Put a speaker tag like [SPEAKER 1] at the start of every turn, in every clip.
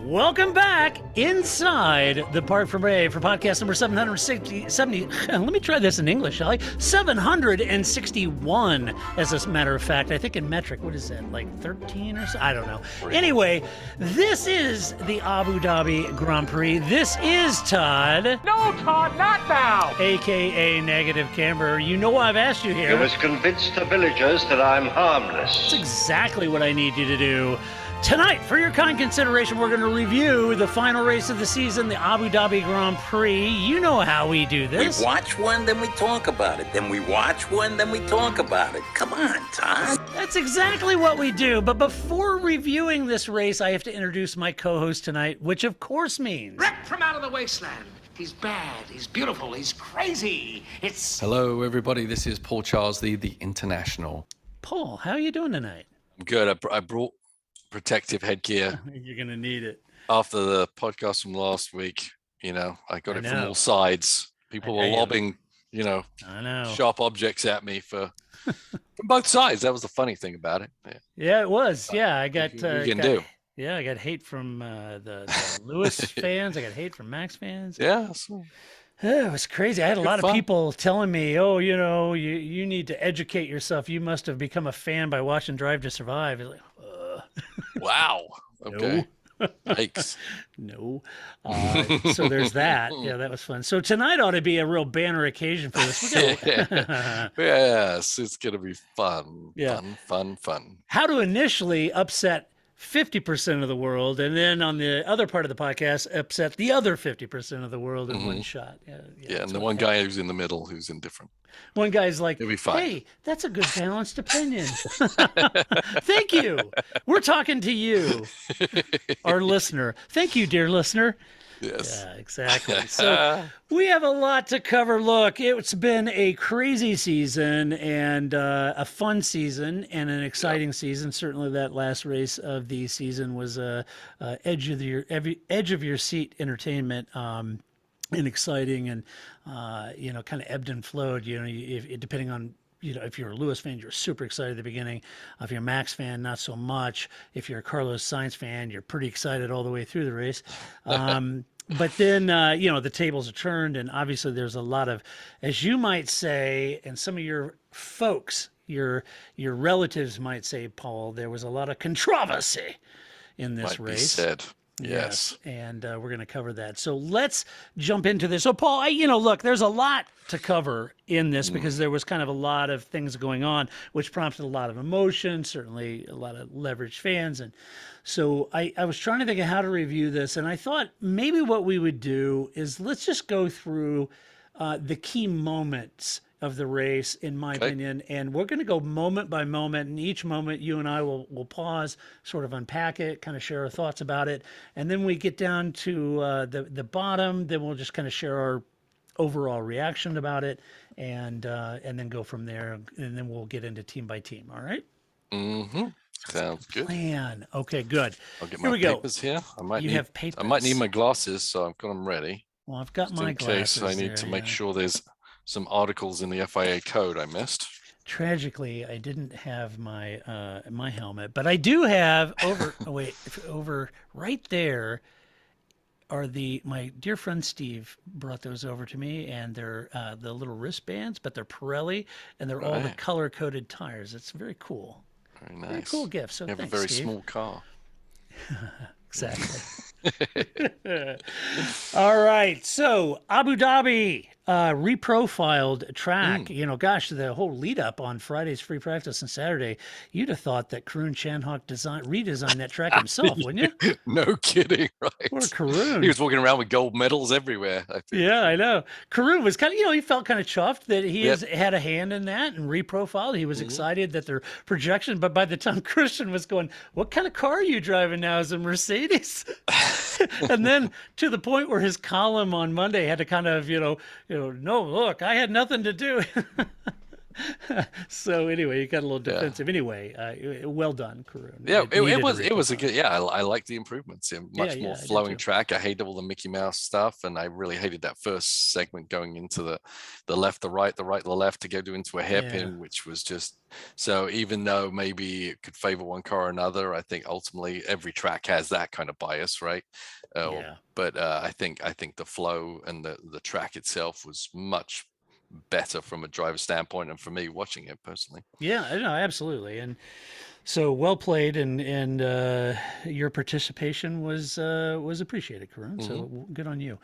[SPEAKER 1] Welcome back inside the Parc Fermé for podcast number 770. Let me try this in English, shall I? 761, as a matter of fact. I think in metric, what is that, like 13 or so? I don't know. Anyway, this is the Abu Dhabi Grand Prix. This is Todd.
[SPEAKER 2] No, Todd, not now!
[SPEAKER 1] AKA Negative Camber. You know why I've asked you here.
[SPEAKER 3] You must convince the villagers that I'm harmless.
[SPEAKER 1] That's exactly what I need you to do. Tonight, for your kind consideration, we're going to review the final race of the season, the Abu Dhabi Grand Prix. You know how we do this.
[SPEAKER 4] We watch one, then we talk about it. Then we watch one, then we talk about it. Come on, Todd.
[SPEAKER 1] That's exactly what we do. But before reviewing this race, I have to introduce my co-host tonight, which of course means...
[SPEAKER 2] Wrecked from out of the wasteland. He's bad, he's beautiful, he's crazy. It's...
[SPEAKER 5] Hello, everybody. This is Paul Charles, the International.
[SPEAKER 1] Paul, how are you doing tonight?
[SPEAKER 5] I'm good. I brought protective headgear
[SPEAKER 1] You're going to need it.
[SPEAKER 5] after the podcast from last week. You know, I got it from all sides. People were lobbing,
[SPEAKER 1] I know.
[SPEAKER 5] sharp objects at me from both sides. That was the funny thing about it.
[SPEAKER 1] Yeah, it was. Yeah, I got...
[SPEAKER 5] Yeah,
[SPEAKER 1] I got hate from the Lewis fans. I got hate from Max fans.
[SPEAKER 5] Yeah.
[SPEAKER 1] It was crazy. I had a lot
[SPEAKER 5] fun.
[SPEAKER 1] of people telling me, oh, you need to educate yourself. You must have become a fan by watching Drive to Survive. It's like,
[SPEAKER 5] Wow. Okay. Yikes.
[SPEAKER 1] no. So there's that. Yeah, that was fun. So tonight ought to be a real banner occasion for this.
[SPEAKER 5] Yes, it's going to be fun.
[SPEAKER 1] Yeah.
[SPEAKER 5] Fun.
[SPEAKER 1] How to initially upset 50% of the world, and then on the other part of the podcast, upset the other 50% of the world in one shot.
[SPEAKER 5] Yeah, and the one guy who's in the middle who's indifferent.
[SPEAKER 1] One guy's like,
[SPEAKER 5] It'll be fine.
[SPEAKER 1] hey, that's a good balanced opinion. Thank you. We're talking to you, our listener. Thank you, dear listener.
[SPEAKER 5] Yes.
[SPEAKER 1] Yeah, exactly. So we have a lot to cover. Look, it's been a crazy season and a fun season and an exciting season. Certainly that last race of the season was a edge of your seat entertainment. And exciting and, kind of ebbed and flowed, depending on, if you're a Lewis fan, you're super excited at the beginning. If you're a Max fan, not so much. If you're a Carlos Sainz fan, you're pretty excited all the way through the race. But then, the tables are turned, and obviously there's a lot of, as you might say, and some of your folks, your relatives might say, Paul, there was a lot of controversy in this
[SPEAKER 5] Might
[SPEAKER 1] race.
[SPEAKER 5] be said. Yes.
[SPEAKER 1] And we're going to cover that. So let's jump into this. So, Paul, look, there's a lot to cover in this because there was kind of a lot of things going on, which prompted a lot of emotion, certainly a lot of leveraged fans. And so I was trying to think of how to review this. And I thought maybe what we would do is let's just go through the key moments of the race, in my opinion, and we're going to go moment by moment, and each moment you and I will pause, sort of unpack it, kind of share our thoughts about it, and then we get down to the bottom, then we'll just kind of share our overall reaction about it, and then go from there, and then we'll get into team by team. All right?
[SPEAKER 5] Mm-hmm. Sounds good.
[SPEAKER 1] Plan. Okay, good.
[SPEAKER 5] I'll get
[SPEAKER 1] Here
[SPEAKER 5] my
[SPEAKER 1] we go.
[SPEAKER 5] papers here.
[SPEAKER 1] You have papers.
[SPEAKER 5] I might need my glasses, so I've got them ready.
[SPEAKER 1] Well, I've got
[SPEAKER 5] Just
[SPEAKER 1] my
[SPEAKER 5] in
[SPEAKER 1] glasses
[SPEAKER 5] case I need to make sure there's some articles in the FIA code I missed.
[SPEAKER 1] Tragically, I didn't have my my helmet, but I do have over right there are my dear friend Steve brought those over to me, and they're the little wristbands, but they're Pirelli, and they're all the color coded tires. It's very cool.
[SPEAKER 5] Very nice.
[SPEAKER 1] Very cool gift. So
[SPEAKER 5] you have
[SPEAKER 1] thanks,
[SPEAKER 5] a very
[SPEAKER 1] Steve.
[SPEAKER 5] small car.
[SPEAKER 1] Exactly. All right. So Abu Dhabi reprofiled track. The whole lead up on Friday's free practice and Saturday, you'd have thought that Karun Chandhok redesigned that track himself, wouldn't you?
[SPEAKER 5] No kidding, right?
[SPEAKER 1] Poor Karun.
[SPEAKER 5] He was walking around with gold medals everywhere, I think.
[SPEAKER 1] Yeah, I know. Karun was kind of, he felt kind of chuffed that he had a hand in that and reprofiled. He was excited that their projection, but by the time Christian was going, what kind of car are you driving now? Is it a Mercedes? And then to the point where his column on Monday had to kind of, no, look, I had nothing to do. So anyway, you got a little defensive. Anyway, well done, Karun.
[SPEAKER 5] Yeah,
[SPEAKER 1] It needed
[SPEAKER 5] it was a
[SPEAKER 1] reprofile.
[SPEAKER 5] good. Yeah, I like the improvements. Yeah,
[SPEAKER 1] Yeah,
[SPEAKER 5] much more
[SPEAKER 1] I did
[SPEAKER 5] flowing
[SPEAKER 1] too.
[SPEAKER 5] track. I hated all the Mickey Mouse stuff, and I really hated that first segment going into the left, the right, the left to go into a
[SPEAKER 1] Yeah,
[SPEAKER 5] hairpin, which was just so. Even though maybe it could favor one car or another, I think ultimately every track has that kind of bias, right?
[SPEAKER 1] yeah.
[SPEAKER 5] But I think the flow and the track itself was much better from a driver standpoint, and for me watching it personally.
[SPEAKER 1] Yeah, I know, absolutely. And so well played, and your participation was appreciated, Karun. So good on you.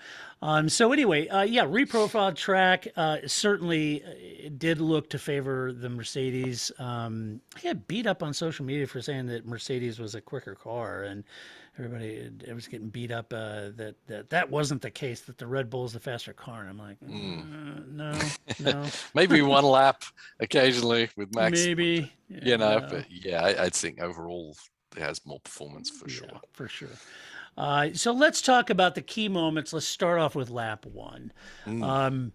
[SPEAKER 1] So anyway, yeah, reprofiled track certainly did look to favor the Mercedes. I got beat up on social media for saying that Mercedes was a quicker car, and everybody it was getting beat up that wasn't the case. That the Red Bull is the faster car, and I'm like, no, no,
[SPEAKER 5] Maybe one lap occasionally with Max,
[SPEAKER 1] maybe,
[SPEAKER 5] but
[SPEAKER 1] no.
[SPEAKER 5] yeah, I'd think overall it has more performance for
[SPEAKER 1] Yeah,
[SPEAKER 5] sure.
[SPEAKER 1] for sure. So let's talk about the key moments. Let's start off with lap one.
[SPEAKER 5] Mm.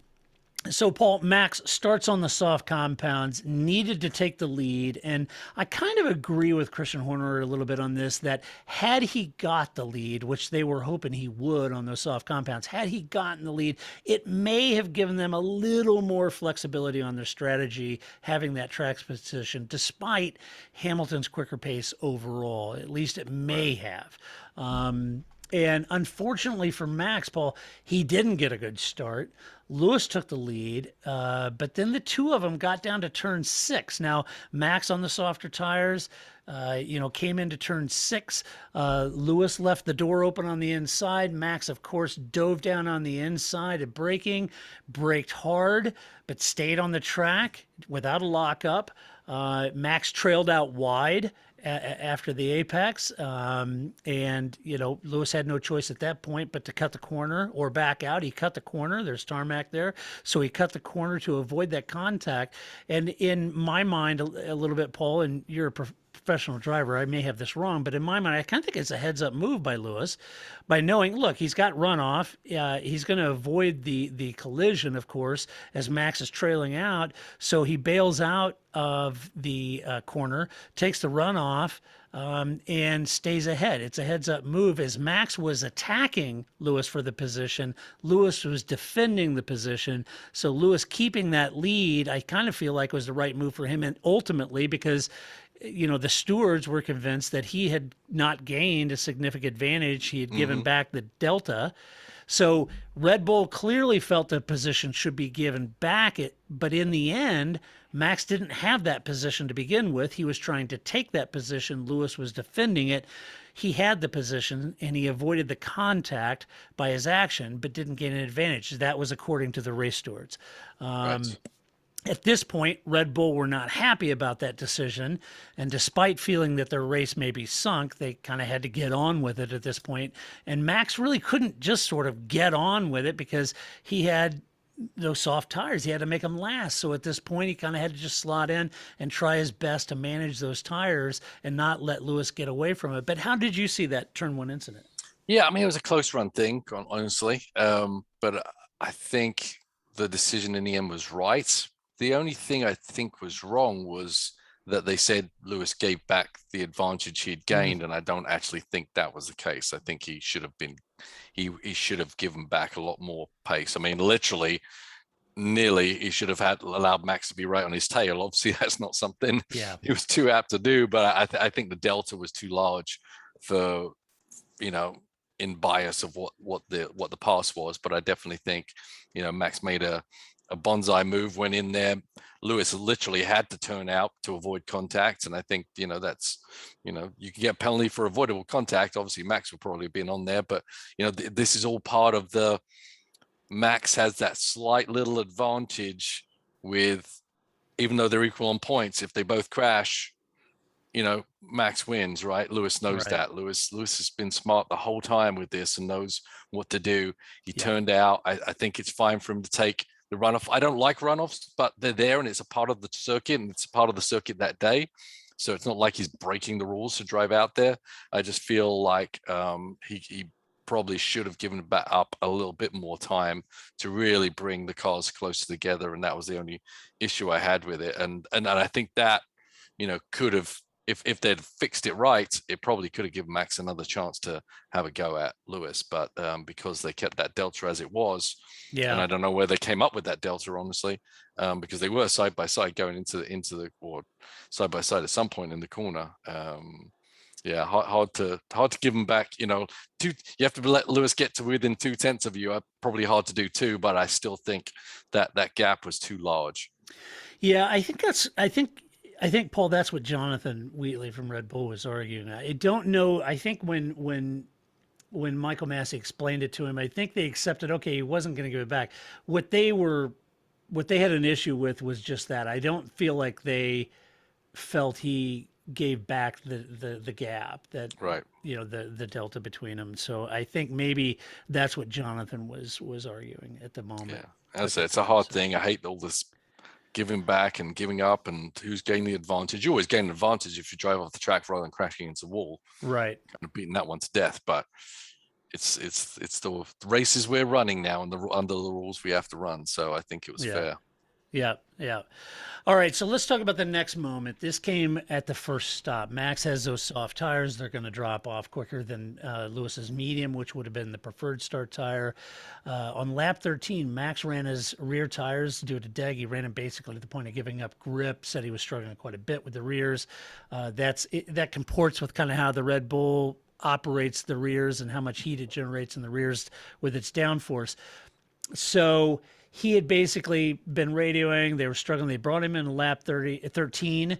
[SPEAKER 1] So, Paul, Max starts on the soft compounds, needed to take the lead. And I kind of agree with Christian Horner a little bit on this that had he got the lead, which they were hoping he would on those soft compounds, had he gotten the lead, it may have given them a little more flexibility on their strategy, having that track position, despite Hamilton's quicker pace overall. At least it may have. And unfortunately for Max, Paul, he didn't get a good start. Lewis took the lead, but then the two of them got down to turn 6. Now, Max on the softer tires, came into turn 6. Lewis left the door open on the inside. Max, of course, dove down on the inside of braking, braked hard, but stayed on the track without a lockup. Max trailed out wide after the apex, and Lewis had no choice at that point but to cut the corner or back out. He cut the corner. There's tarmac there, so he cut the corner to avoid that contact. And in my mind, a little bit, Paul, and you're a professional driver, I may have this wrong, but in my mind, I kind of think it's a heads-up move by Lewis, by knowing, look, he's got runoff. He's going to avoid the collision, of course, as Max is trailing out. So he bails out of the corner, takes the runoff, and stays ahead. It's a heads-up move. As Max was attacking Lewis for the position, Lewis was defending the position. So Lewis keeping that lead, I kind of feel like was the right move for him, and ultimately because the stewards were convinced that he had not gained a significant advantage. He had given back the delta. So Red Bull clearly felt the position should be given back. But in the end, Max didn't have that position to begin with. He was trying to take that position. Lewis was defending it. He had the position and he avoided the contact by his action, but didn't gain an advantage. That was according to the race stewards.
[SPEAKER 5] Right.
[SPEAKER 1] At this point, Red Bull were not happy about that decision, and despite feeling that their race may be sunk, they kind of had to get on with it at this point. And Max really couldn't just sort of get on with it because he had those soft tires. He had to make them last. So at this point, he kind of had to just slot in and try his best to manage those tires and not let Lewis get away from it. But how did you see that turn 1 incident?
[SPEAKER 5] Yeah, I mean, it was a close run thing, honestly. But I think the decision in the end was right. The only thing I think was wrong was that they said Lewis gave back the advantage he'd gained, and I don't actually think that was the case. I think he should have been, he should have given back a lot more pace. I mean, literally, nearly, he should have allowed Max to be right on his tail. Obviously, that's not something he was too apt to do, but I think the delta was too large for, in bias of what the pass was. But I definitely think, Max made a bonsai move, went in there. Lewis literally had to turn out to avoid contact. And I think, that's, you can get a penalty for avoidable contact. Obviously, Max would probably have been on there, but, this is all part of the Max has that slight little advantage with, even though they're equal on points, if they both crash, Max wins, right? Lewis knows that. Lewis has been smart the whole time with this and knows what to do. He turned out, I think it's fine for him to take the runoff. I don't like runoffs, but they're there and it's a part of the circuit and it's a part of the circuit that day. So it's not like he's breaking the rules to drive out there. I just feel like he probably should have given back up a little bit more time to really bring the cars closer together, and that was the only issue I had with it. And I think that, could have, if they'd fixed it right, it probably could have given Max another chance to have a go at Lewis. But because they kept that delta as it was,
[SPEAKER 1] Yeah.
[SPEAKER 5] and I don't know where they came up with that delta, honestly, because they were side by side going into the or side by side at some point in the corner. Yeah, hard to give them back. You have to let Lewis get to within 0.2 of you. Probably hard to do too, but I still think that gap was too large.
[SPEAKER 1] Yeah, I think Paul, that's what Jonathan Wheatley from Red Bull was arguing. I don't know. I think when Michael Massey explained it to him, I think they accepted, okay, he wasn't going to give it back. What they had an issue with was just that. I don't feel like they felt he gave back the gap, that
[SPEAKER 5] Right.
[SPEAKER 1] The delta between them. So I think maybe that's what Jonathan was arguing at the moment.
[SPEAKER 5] Yeah, as I said, it's a hard thing. I hate all this giving back and giving up, and who's gaining the advantage. You always gain an advantage if you drive off the track rather than crashing into the wall.
[SPEAKER 1] Right.
[SPEAKER 5] Kind of beating that one to death. But it's the races we're running now, and under the rules we have to run. So I think it was fair.
[SPEAKER 1] Yeah. All right, so let's talk about the next moment. This came at the first stop. Max has those soft tires. They're going to drop off quicker than Lewis's medium, which would have been the preferred start tire. On lap 13, Max ran his rear tires due to deg. He ran them basically to the point of giving up grip, said he was struggling quite a bit with the rears. That comports with kind of how the Red Bull operates the rears and how much heat it generates in the rears with its downforce. So he had basically been radioing. They were struggling. They brought him in lap 13,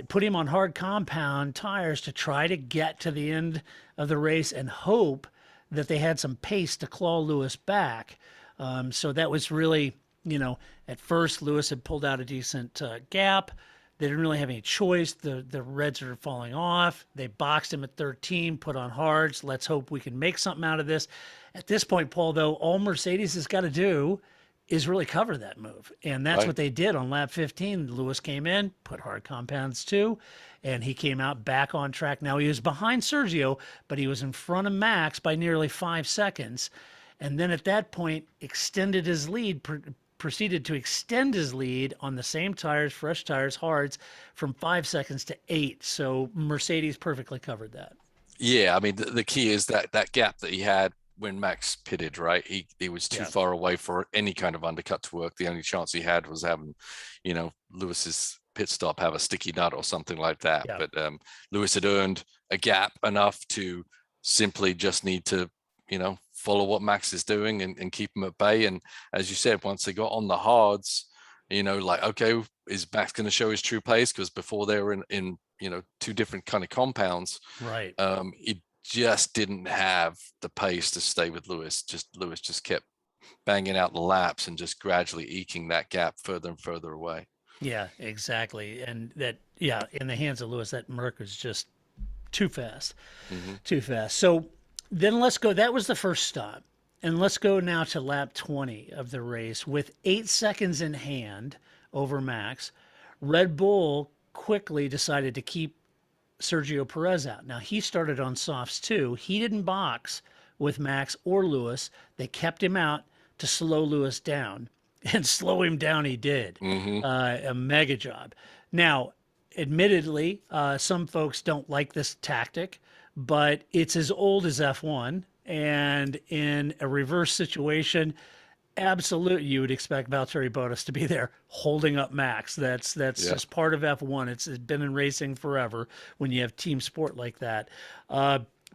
[SPEAKER 1] put him on hard compound tires to try to get to the end of the race and hope that they had some pace to claw Lewis back. So that was really, at first Lewis had pulled out a decent gap. They didn't really have any choice. The Reds are falling off. They boxed him at 13, put on hards. Let's hope we can make something out of this. At this point, Paul, though, all Mercedes has got to do is really cover that move. And that's what they did on lap 15. Lewis came in, put hard compounds too, and he came out back on track. Now, he was behind Sergio, but he was in front of Max by nearly 5 seconds. And then at that point, extended his lead, proceeded to extend his lead on the same tires, fresh tires, hards, from 5 seconds to 8. So Mercedes perfectly covered that.
[SPEAKER 5] Yeah, I mean, the key is that gap that he had when Max pitted, right? He was too far away for any kind of undercut to work. The only chance he had was having, Lewis's pit stop have a sticky nut or something like that. Yeah. But Lewis had earned a gap enough to simply just need to, follow what Max is doing and keep him at bay. And as you said, once they got on the hards, okay, is Max going to show his true pace? Because before they were in two different kind of compounds.
[SPEAKER 1] Right.
[SPEAKER 5] He just didn't have the pace to stay with Lewis. Lewis just kept banging out the laps and just gradually eking that gap further and further away.
[SPEAKER 1] Yeah, exactly. And that, in the hands of Lewis, that Merc was just too fast. Too fast. So then let's go. That was the first stop. And let's go now to lap 20 of the race with 8 seconds in hand over Max. Red Bull quickly decided to keep Sergio Perez out. Now, he started on softs too. He didn't box with Max or Lewis. They kept him out to slow Lewis down, and slow him down he did. A mega job. Now, admittedly, some folks don't like this tactic, but it's as old as F1, and in a reverse situation, absolutely, you would expect Valtteri Bottas to be there holding up Max. That's just part of F1. It's been in racing forever when you have team sport like that.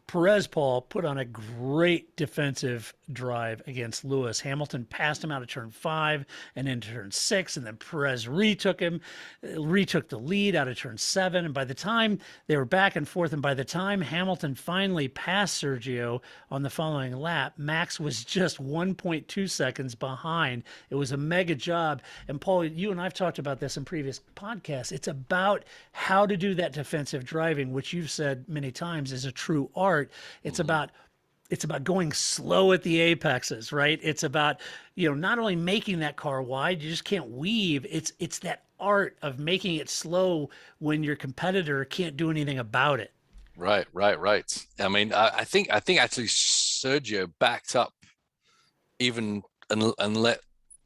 [SPEAKER 1] Perez, Paul, put on a great defensive drive against Lewis. Hamilton passed him out of turn 5 and into turn 6, and then Perez retook the lead out of turn 7. And by the time they were back and forth, and by the time Hamilton finally passed Sergio on the following lap, Max was just 1.2 seconds behind. It was a mega job. And Paul, you and I've talked about this in previous podcasts. It's about how to do that defensive driving, which you've said many times is a true art. It's about going slow at the apexes, right? It's about, not only making that car wide, you just can't weave. It's that art of making it slow when your competitor can't do anything about it.
[SPEAKER 5] Right. I mean, I think actually Sergio backed up even and let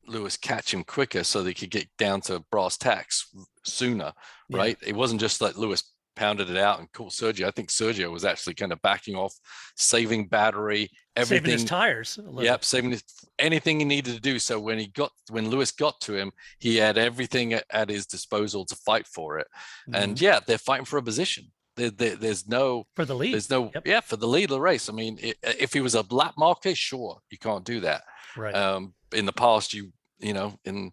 [SPEAKER 5] Lewis catch him quicker so they could get down to brass tacks sooner, right? It wasn't just like Lewis pounded it out and caught Sergio. I think Sergio was actually kind of backing off, saving battery, everything.
[SPEAKER 1] Saving his tires.
[SPEAKER 5] Yep, saving anything he needed to do. So when Lewis got to him, he had everything at his disposal to fight for it. And yeah, they're fighting for a position. There's no
[SPEAKER 1] for the lead.
[SPEAKER 5] There's no for the lead of the race. I mean, if he was a lap marker, sure, you can't do that.
[SPEAKER 1] Right.
[SPEAKER 5] In the past, in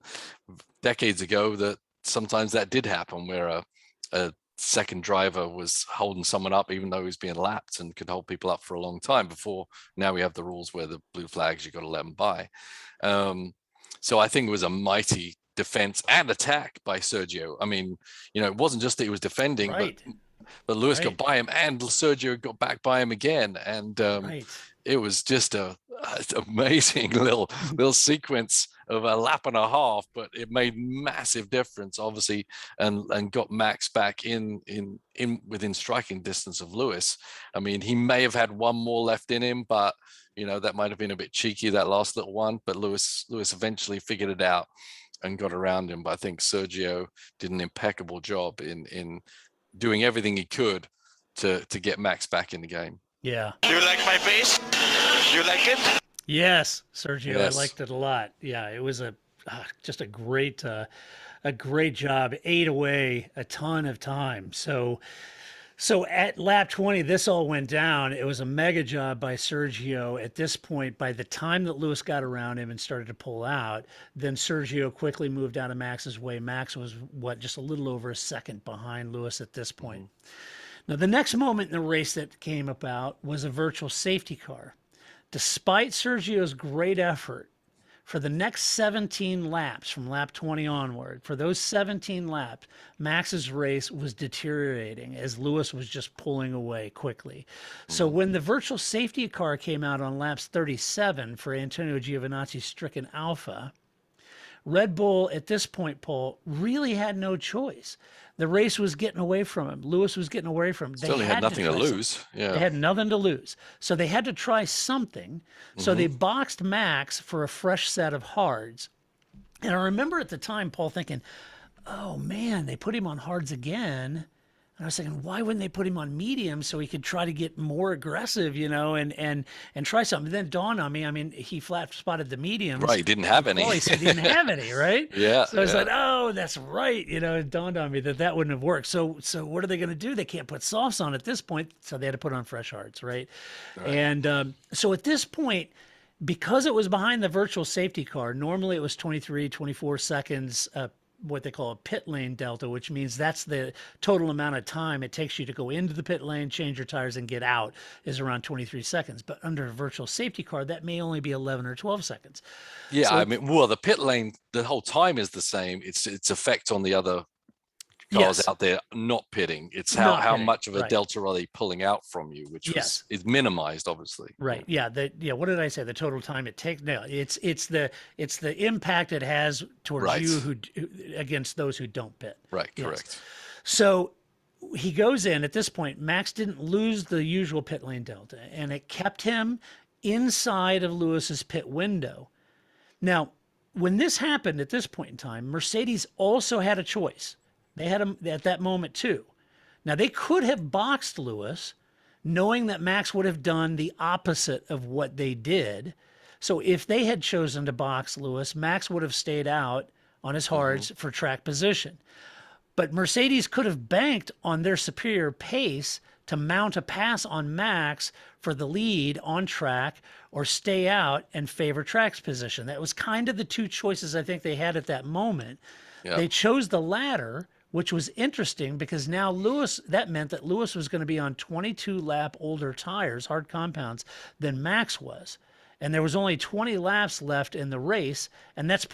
[SPEAKER 5] decades ago, that sometimes that did happen where a second driver was holding someone up even though he was being lapped and could hold people up for a long time. Before now, we have the rules where the blue flags, you got to let them by. So I think it was a mighty defense and attack by Sergio. I mean, it wasn't just that he was defending, but Lewis got by him and Sergio got back by him again. And it was just an amazing little sequence of a lap and a half, but it made massive difference, obviously, and got Max back in within striking distance of Lewis. I mean, he may have had one more left in him, but that might have been a bit cheeky, that last little one. But Lewis eventually figured it out and got around him. But I think Sergio did an impeccable job in doing everything he could to get Max back in the game.
[SPEAKER 1] Yeah.
[SPEAKER 6] Do you like my bass? You like it?
[SPEAKER 1] Yes, Sergio,
[SPEAKER 5] Yes.
[SPEAKER 1] I liked it a lot. Yeah, it was just a great job. Ate away a ton of time. So at lap 20, this all went down. It was a mega job by Sergio. At this point, by the time that Lewis got around him and started to pull out, then Sergio quickly moved out of Max's way. Max was just a little over a second behind Lewis at this point. Now, the next moment in the race that came about was a virtual safety car. Despite Sergio's great effort, for the next 17 laps, from lap 20 onward, for those 17 laps, Max's race was deteriorating as Lewis was just pulling away quickly. So when the virtual safety car came out on laps 37 for Antonio Giovinazzi's stricken Alpha, Red Bull at this point, Paul, really had no choice. The race was getting away from him. Lewis was getting away from him. They
[SPEAKER 5] Certainly had nothing to lose. Yeah.
[SPEAKER 1] They had nothing to lose. So they had to try something. So they boxed Max for a fresh set of hards. And I remember at the time, Paul, thinking, oh, man, they put him on hards again. And I was thinking, why wouldn't they put him on medium so he could try to get more aggressive, and try something? Then it dawned on me, I mean, he flat spotted the mediums.
[SPEAKER 5] Right, he didn't have any.
[SPEAKER 1] Oh, he said he didn't have any, right?
[SPEAKER 5] Yeah.
[SPEAKER 1] So I was like, oh, that's right. It dawned on me that wouldn't have worked. So what are they going to do? They can't put softs on at this point. So they had to put on fresh hards, right? And so at this point, because it was behind the virtual safety car, normally it was 23, 24 seconds, what they call a pit lane delta, which means that's the total amount of time it takes you to go into the pit lane, change your tires, and get out is around 23 seconds. But under a virtual safety car, that may only be 11 or 12 seconds.
[SPEAKER 5] Yeah,
[SPEAKER 1] So
[SPEAKER 5] I mean, well, the pit lane, the whole time is the same. It's effect on the other cars out there not pitting. It's how
[SPEAKER 1] pitting,
[SPEAKER 5] much of a
[SPEAKER 1] right.
[SPEAKER 5] delta are they pulling out from you, which is minimized, obviously.
[SPEAKER 1] Right. Yeah. What did I say? The total time it takes. No, it's the impact it has towards you who against those who don't pit.
[SPEAKER 5] Right. Correct.
[SPEAKER 1] So he goes in at this point. Max didn't lose the usual pit lane delta, and it kept him inside of Lewis's pit window. Now, when this happened at this point in time, Mercedes also had a choice. They had him at that moment too. Now, they could have boxed Lewis, knowing that Max would have done the opposite of what they did. So if they had chosen to box Lewis, Max would have stayed out on his hards for track position. But Mercedes could have banked on their superior pace to mount a pass on Max for the lead on track or stay out and favor track's position. That was kind of the two choices I think they had at that moment. Yeah. They chose the latter, which was interesting because now that meant that Lewis was going to be on 22 lap older tires, hard compounds, than Max was. And there was only 20 laps left in the race. And that's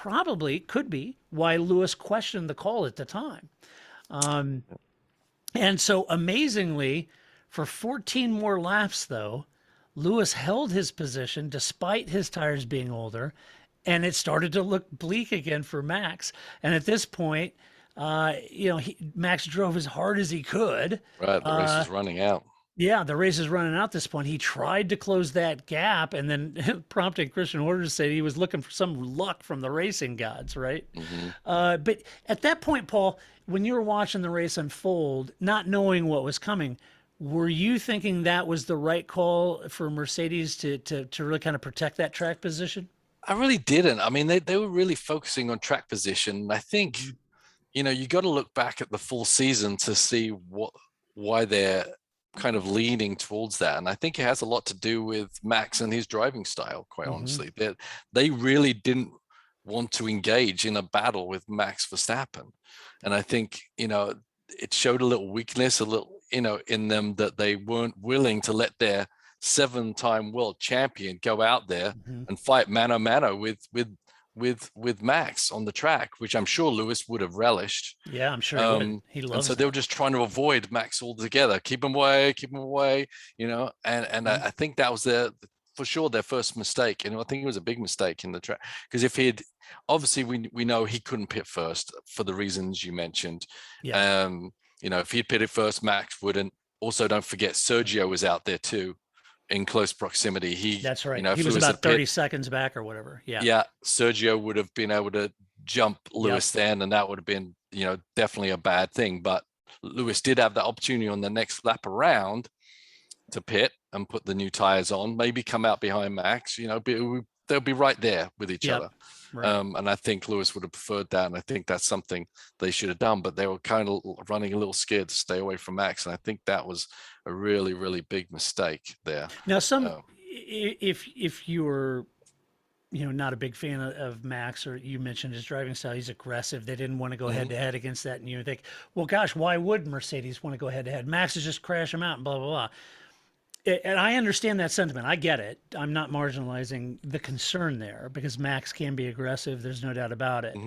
[SPEAKER 1] could be why Lewis questioned the call at the time. And so amazingly, for 14 more laps, though, Lewis held his position despite his tires being older. And it started to look bleak again for Max. And at this point, Max drove as hard as he could.
[SPEAKER 5] Right, the race was running out.
[SPEAKER 1] Yeah, the race is running out at this point. He tried to close that gap and then prompted Christian Horner to say he was looking for some luck from the racing gods, right?
[SPEAKER 5] Hmm.
[SPEAKER 1] But at that point, Paul, when you were watching the race unfold, not knowing what was coming, were you thinking that was the right call for Mercedes to really kind of protect that track position?
[SPEAKER 5] I really didn't. I mean, they were really focusing on track position. I think, you got to look back at the full season to see why they're kind of leaning towards that. And I think it has a lot to do with Max and his driving style, quite honestly. They really didn't want to engage in a battle with Max Verstappen. And I think, it showed a little weakness, a little, in them, that they weren't willing to let their 7-time world champion go out there and fight mano a mano with Max on the track, which I'm sure Lewis would have relished.
[SPEAKER 1] Yeah, I'm sure he would. He
[SPEAKER 5] And
[SPEAKER 1] loves
[SPEAKER 5] so they were just trying to avoid Max altogether, keep him away, and I think that was for sure their first mistake. And I think it was a big mistake in the track, because if he'd obviously we know he couldn't pit first for the reasons you mentioned.
[SPEAKER 1] Yeah.
[SPEAKER 5] If he'd pitted first, Max wouldn't. Also, don't forget Sergio was out there too, in close proximity.
[SPEAKER 1] That's right.
[SPEAKER 5] If
[SPEAKER 1] He was
[SPEAKER 5] Lewis
[SPEAKER 1] about
[SPEAKER 5] had pit,
[SPEAKER 1] 30 seconds back or whatever. Yeah.
[SPEAKER 5] yeah, Sergio would have been able to jump Lewis then, and that would have been, definitely a bad thing. But Lewis did have the opportunity on the next lap around to pit and put the new tires on, maybe come out behind Max, they'll be right there with each other.
[SPEAKER 1] Right.
[SPEAKER 5] And I think Lewis would have preferred that. And I think that's something they should have done, but they were kind of running a little scared to stay away from Max. And I think that was a really, really big mistake there.
[SPEAKER 1] Now, if you were, not a big fan of Max, or you mentioned his driving style, he's aggressive. They didn't want to go head to head against that. And you think, well, gosh, why would Mercedes want to go head to head? Max is just crash him out and blah, blah, blah. And I understand that sentiment. I get it. I'm not marginalizing the concern there, because Max can be aggressive. There's no doubt about it.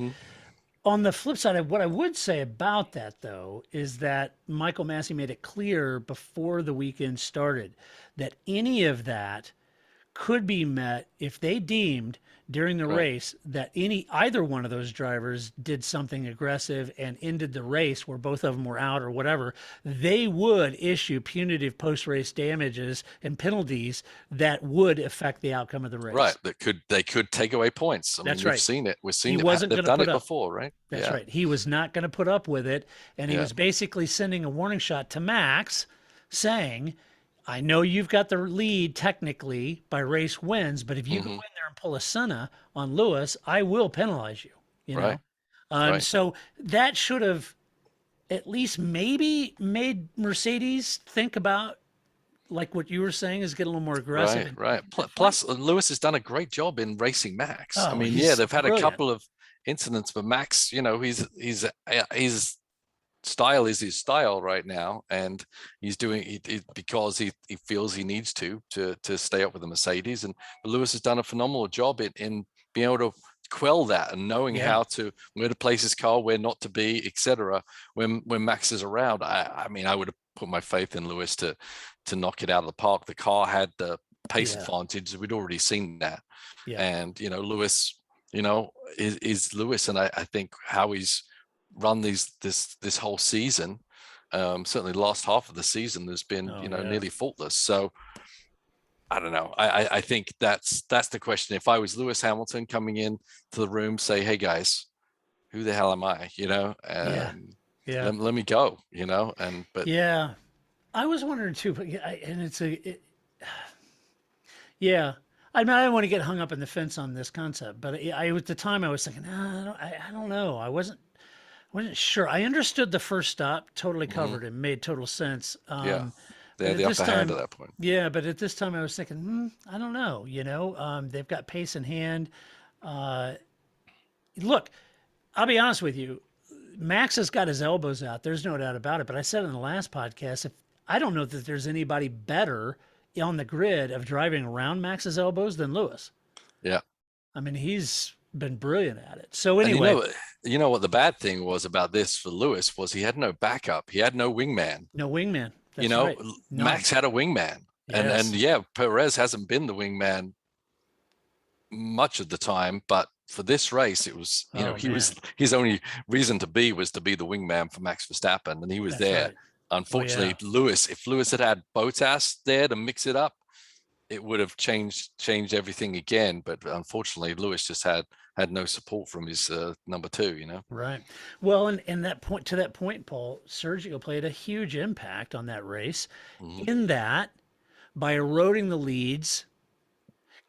[SPEAKER 1] On the flip side, what I would say about that, though, is that Michael Massey made it clear before the weekend started that any of that could be met if they deemed during the race that either one of those drivers did something aggressive and ended the race where both of them were out or whatever. They would issue punitive post-race damages and penalties that would affect the outcome of the race.
[SPEAKER 5] Right. They could take away points. I mean,
[SPEAKER 1] That's right.
[SPEAKER 5] we've seen it. We've seen
[SPEAKER 1] He wasn't
[SPEAKER 5] they've
[SPEAKER 1] gonna
[SPEAKER 5] done
[SPEAKER 1] put
[SPEAKER 5] it
[SPEAKER 1] up.
[SPEAKER 5] before, right?
[SPEAKER 1] That's right. He was not going to put up with it. And he was basically sending a warning shot to Max saying, I know you've got the lead technically by race wins, but if you go in there and pull a Senna on Lewis, I will penalize you.
[SPEAKER 5] Right. Right.
[SPEAKER 1] So that should have at least maybe made Mercedes think about, like what you were saying, is get a little more aggressive.
[SPEAKER 5] Right. Plus, Lewis has done a great job in racing Max.
[SPEAKER 1] Oh,
[SPEAKER 5] I mean,
[SPEAKER 1] he's
[SPEAKER 5] they've had
[SPEAKER 1] brilliant.
[SPEAKER 5] a couple of incidents, but Max, his style is his style right now, and he's doing it because he feels he needs to stay up with the Mercedes. And Lewis has done a phenomenal job in being able to quell that and knowing where to place his car, where not to be, etc. When Max is around. I mean, I would have put my faith in Lewis to knock it out of the park. The car had the pace advantage. We'd already seen that. And Lewis, is Lewis, and I think how he's run this whole season, certainly the last half of the season, has been nearly faultless. So I don't know. I think that's the question. If I was Lewis Hamilton coming in to the room, say, hey guys, who the hell am I? Let me go. But
[SPEAKER 1] I was wondering too. But I mean, I don't want to get hung up in the fence on this concept, but at the time I was thinking, I don't know. I wasn't sure. I understood the first stop, totally covered and made total sense.
[SPEAKER 5] They had the upper hand at that point.
[SPEAKER 1] Yeah, but at this time I was thinking, I don't know. They've got pace in hand. Look, I'll be honest with you. Max has got his elbows out. There's no doubt about it. But I said in the last podcast, I don't know that there's anybody better on the grid of driving around Max's elbows than Lewis.
[SPEAKER 5] Yeah.
[SPEAKER 1] I mean, he's been brilliant at it. So anyway,
[SPEAKER 5] you know what the bad thing was about this for Lewis was he had no backup. He had no wingman.
[SPEAKER 1] No wingman. That's right.
[SPEAKER 5] Max had a wingman.
[SPEAKER 1] Yes.
[SPEAKER 5] And Perez hasn't been the wingman much of the time, but for this race, it was, his only reason to be was to be the wingman for Max Verstappen, and he was there.
[SPEAKER 1] Right.
[SPEAKER 5] Unfortunately, if Lewis had Bottas there to mix it up, it would have changed everything again. But unfortunately, Lewis just had no support from his number two,
[SPEAKER 1] Right. Well, and that point, to that point, Paul, Sergio played a huge impact on that race in that by eroding the leads,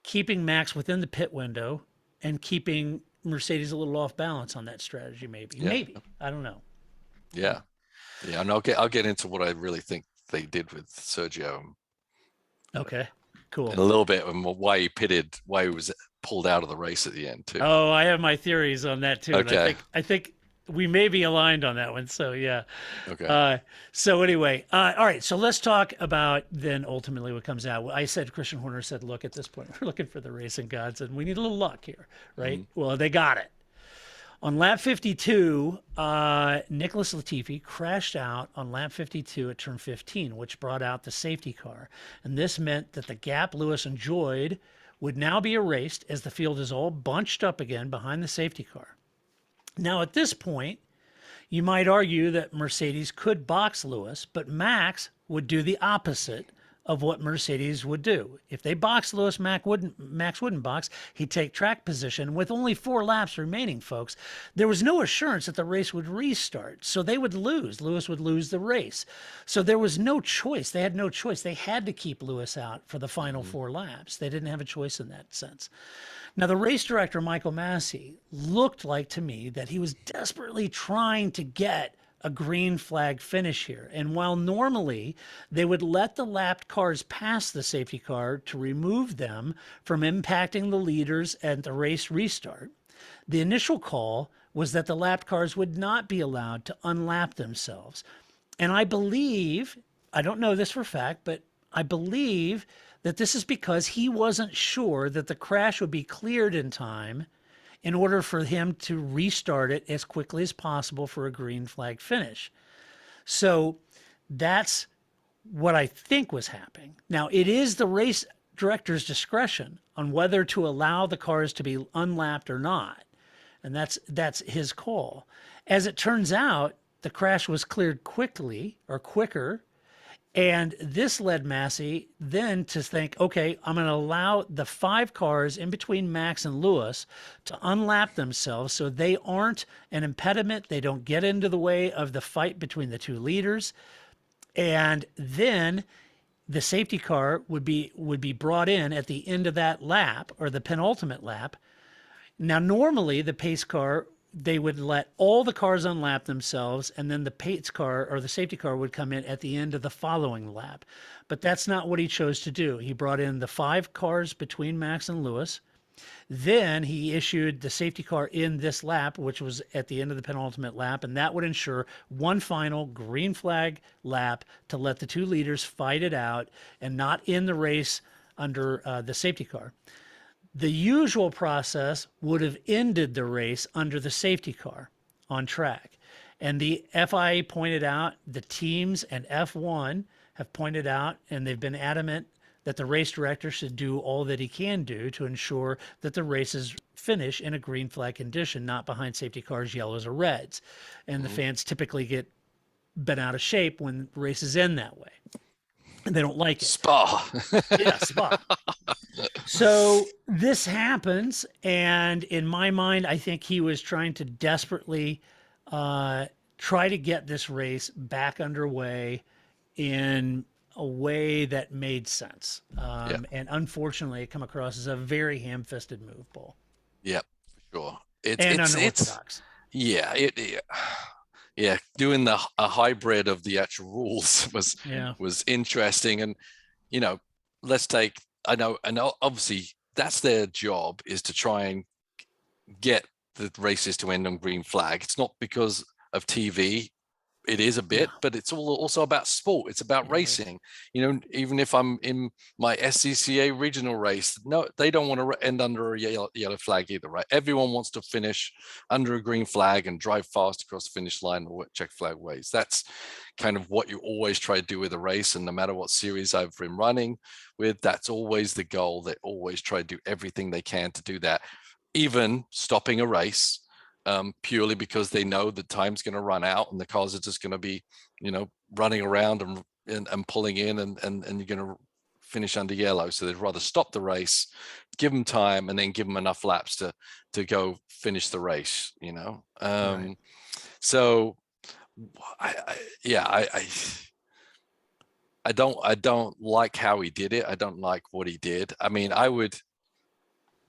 [SPEAKER 1] keeping Max within the pit window, and keeping Mercedes a little off balance on that strategy, maybe. I don't know.
[SPEAKER 5] Yeah. Yeah. And I'll get into what I really think they did with Sergio.
[SPEAKER 1] Okay. Cool.
[SPEAKER 5] In a little bit, and why he was pulled out of the race at the end too.
[SPEAKER 1] Oh, I have my theories on that too.
[SPEAKER 5] Okay.
[SPEAKER 1] And I think we may be aligned on that one. So yeah.
[SPEAKER 5] Okay.
[SPEAKER 1] So anyway, all right. So let's talk about then ultimately what comes out. I said Christian Horner said, look, at this point we're looking for the racing gods, and we need a little luck here, right? Well, they got it. On lap 52, Nicholas Latifi crashed out on lap 52 at turn 15, which brought out the safety car. And this meant that the gap Lewis enjoyed would now be erased as the field is all bunched up again behind the safety car. Now, at this point, you might argue that Mercedes could box Lewis, but Max would do the opposite of what Mercedes would do. If they boxed Lewis, Max wouldn't box. He'd take track position. With only 4 laps remaining, folks, there was no assurance that the race would restart. So they would lose. Lewis would lose the race. So there was no choice. They had no choice. They had to keep Lewis out for the final 4 laps. They didn't have a choice in that sense. Now, the race director, Michael Massey, looked like to me that he was desperately trying to get a green flag finish here. And while normally they would let the lapped cars pass the safety car to remove them from impacting the leaders at the race restart, the initial call was that the lapped cars would not be allowed to unlap themselves. And I believe, I don't know this for a fact, but I believe that this is because he wasn't sure that the crash would be cleared in time in order for him to restart it as quickly as possible for a green flag finish. So that's what I think was happening. Now, it is the race director's discretion on whether to allow the cars to be unlapped or not. And that's his call. As it turns out, the crash was cleared quickly or quicker. And this led Massey then to think, okay, I'm going to allow the 5 cars in between Max and Lewis to unlap themselves so they aren't an impediment. They don't get into the way of the fight between the 2 leaders. And then the safety car would be brought in at the end of that lap, or the penultimate lap. Now, normally the pace car, they would let all the cars unlap themselves, and then the pace car or the safety car would come in at the end of the following lap. But that's not what he chose to do. He brought in the 5 cars between Max and Lewis. Then he issued the safety car in this lap, which was at the end of the penultimate lap, and that would ensure one final green flag lap to let the 2 leaders fight it out and not end the race under the safety car. The usual process would have ended the race under the safety car on track. And the FIA pointed out, the teams and F1 have pointed out, and they've been adamant that the race director should do all that he can do to ensure that the races finish in a green flag condition, not behind safety cars, yellows or reds. And the fans typically get bent out of shape when races end that way. And they don't like it.
[SPEAKER 5] Spa.
[SPEAKER 1] Yeah, Spa. So this happens, and in my mind, I think he was trying to desperately try to get this race back underway in a way that made sense. And unfortunately, it come across as a very ham-fisted move, Paul.
[SPEAKER 5] Yep, for sure.
[SPEAKER 1] And unorthodox.
[SPEAKER 5] Yeah, doing a hybrid of the actual rules was interesting. And let's take, I know obviously that's their job, is to try and get the races to end on green flag. It's not because of TV. It is a bit, but it's also about sport. It's about racing. Even if I'm in my SCCA regional race, no, they don't want to end under a yellow flag either, right? Everyone wants to finish under a green flag and drive fast across the finish line or check flag ways. That's kind of what you always try to do with a race. And no matter what series I've been running with, that's always the goal. They always try to do everything they can to do that, even stopping a race purely because they know the time's going to run out and the cars are just going to be, running around and pulling in, and you're going to finish under yellow. So they'd rather stop the race, give them time, and then give them enough laps to go finish the race.
[SPEAKER 1] Right.
[SPEAKER 5] So I don't like how he did it. I don't like what he did. I mean, I would,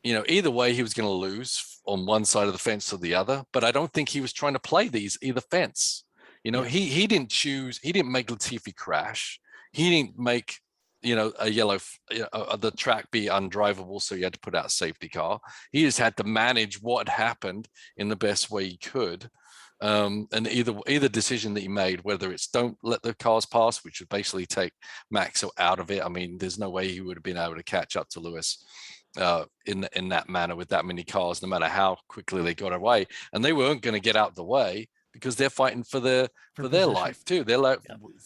[SPEAKER 5] either way he was going to lose on one side of the fence or the other, but I don't think he was trying to play either fence. He didn't make Latifi crash. He didn't make, a yellow, the track be undrivable, so you had to put out a safety car. He just had to manage what happened in the best way he could. And either decision that he made, whether it's don't let the cars pass, which would basically take Max out of it. I mean, there's no way he would have been able to catch up to Lewis in that manner with that many cars, no matter how quickly they got away. And they weren't going to get out of the way because they're fighting for their life too. They're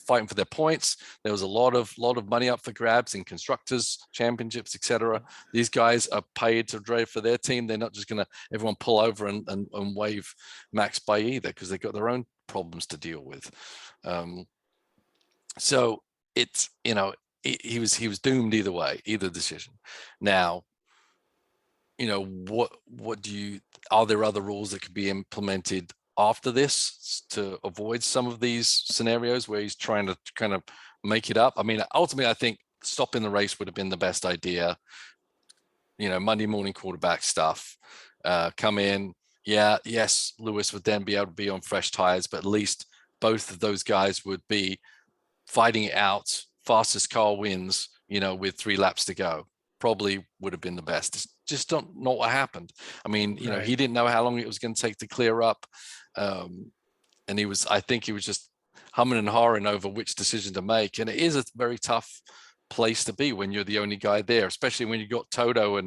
[SPEAKER 5] fighting for their points. There was a lot of money up for grabs in constructors championships, etc. These guys are paid to drive for their team. They're not just going to everyone pull over and wave Max by either, because they've got their own problems to deal with. So it's he was doomed either way, either decision. Now, are there other rules that could be implemented after this to avoid some of these scenarios where he's trying to kind of make it up? I mean, ultimately, I think stopping the race would have been the best idea. Monday morning quarterback stuff. Come in. Yes, Lewis would then be able to be on fresh tires, but at least both of those guys would be fighting it out. Fastest car wins, with 3 laps to go. Probably would have been the best. Just don't know what happened. I mean,
[SPEAKER 1] Right.
[SPEAKER 5] he didn't know how long it was going to take to clear up. And I think he was just humming and hawing over which decision to make. And it is a very tough place to be when you're the only guy there, especially when you got Toto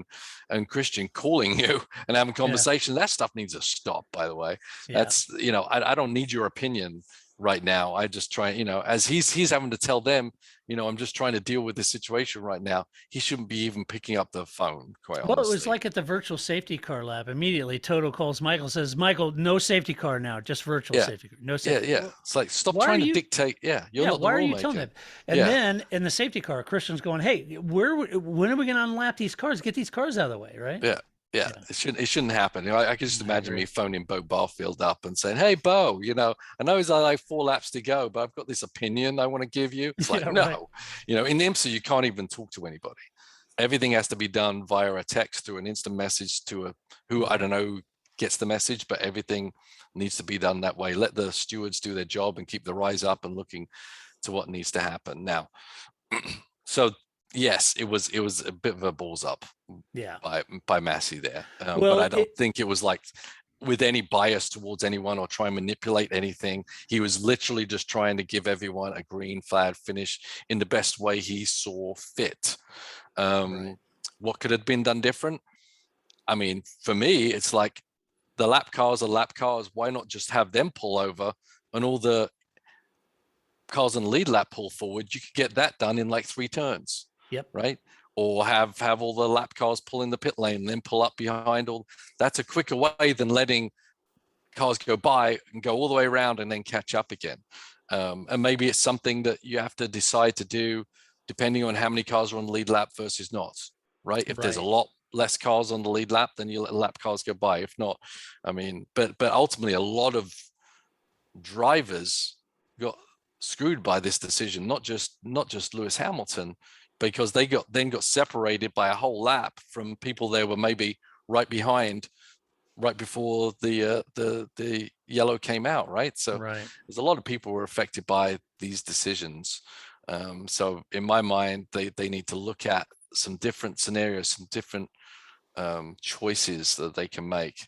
[SPEAKER 5] and Christian calling you and having conversation. That stuff needs to stop, by the way. That's, I don't need your opinion right now. I just try, as he's having to tell them, I'm just trying to deal with this situation right now. He shouldn't be even picking up the phone, quite honestly.
[SPEAKER 1] Well, it was like at the virtual safety car lap. Immediately, Toto calls Michael, says, "Michael, no safety car now, just virtual safety car. No safety."
[SPEAKER 5] Yeah. It's like, stop trying to dictate. You're not the
[SPEAKER 1] why are
[SPEAKER 5] rule
[SPEAKER 1] you
[SPEAKER 5] maker.
[SPEAKER 1] telling them? And then in the safety car, Christian's going, "Hey, when are we going to unlap these cars? Get these cars out of the way, right?"
[SPEAKER 5] Yeah. It shouldn't happen. I can just imagine me phoning Bo Barfield up and saying, "Hey, Bo, I know it's like 4 laps to go, but I've got this opinion I want to give you." It's like, no, in IMSA, you can't even talk to anybody. Everything has to be done via a text or an instant message to who I don't know who gets the message, but everything needs to be done that way. Let the stewards do their job and keep the rise up and looking to what needs to happen. Now, so yes, it was a bit of a balls up by Massey there. But I don't think it was like with any bias towards anyone or try and manipulate anything. He was literally just trying to give everyone a green flag finish in the best way he saw fit. What could have been done different? I mean, for me, it's like the lap cars are lap cars. Why not just have them pull over and all the cars on the lead lap pull forward? You could get that done in like 3 turns.
[SPEAKER 1] Yep.
[SPEAKER 5] Right. Or have all the lap cars pull in the pit lane and then pull up behind all. That's a quicker way than letting cars go by and go all the way around and then catch up again. And maybe it's something that you have to decide to do depending on how many cars are on the lead lap versus not. Right. If there's a lot less cars on the lead lap, then you let lap cars go by. If not, I mean, but ultimately a lot of drivers got screwed by this decision, not just Lewis Hamilton, because they got separated by a whole lap from people they were maybe right behind, right before the yellow came out, right? So there's a lot of people who were affected by these decisions. So in my mind, they need to look at some different scenarios, some different choices that they can make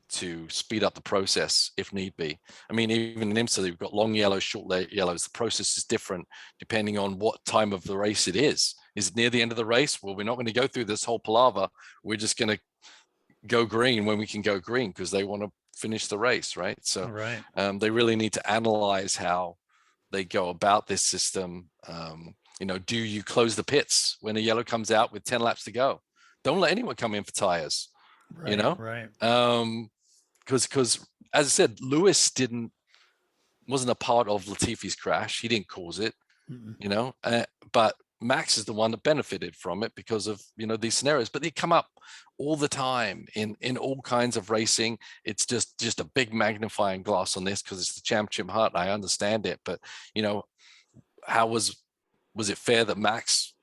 [SPEAKER 5] to speed up the process if need be. I mean, even in IMSA, you've got long yellows, short yellows. The process is different depending on what time of the race it is. Is it near the end of the race? Well, we're not going to go through this whole palaver. We're just going to go green when we can go green because they want to finish the race, right? So they really need to analyze how they go about this system. Do you close the pits when a yellow comes out with 10 laps to go? Don't let anyone come in for tires. because as I said, Lewis wasn't a part of Latifi's crash. He didn't cause it, but Max is the one that benefited from it because of, these scenarios. But they come up all the time in all kinds of racing. It's just a big magnifying glass on this because it's the championship hunt. I understand it, but how was it fair that Max,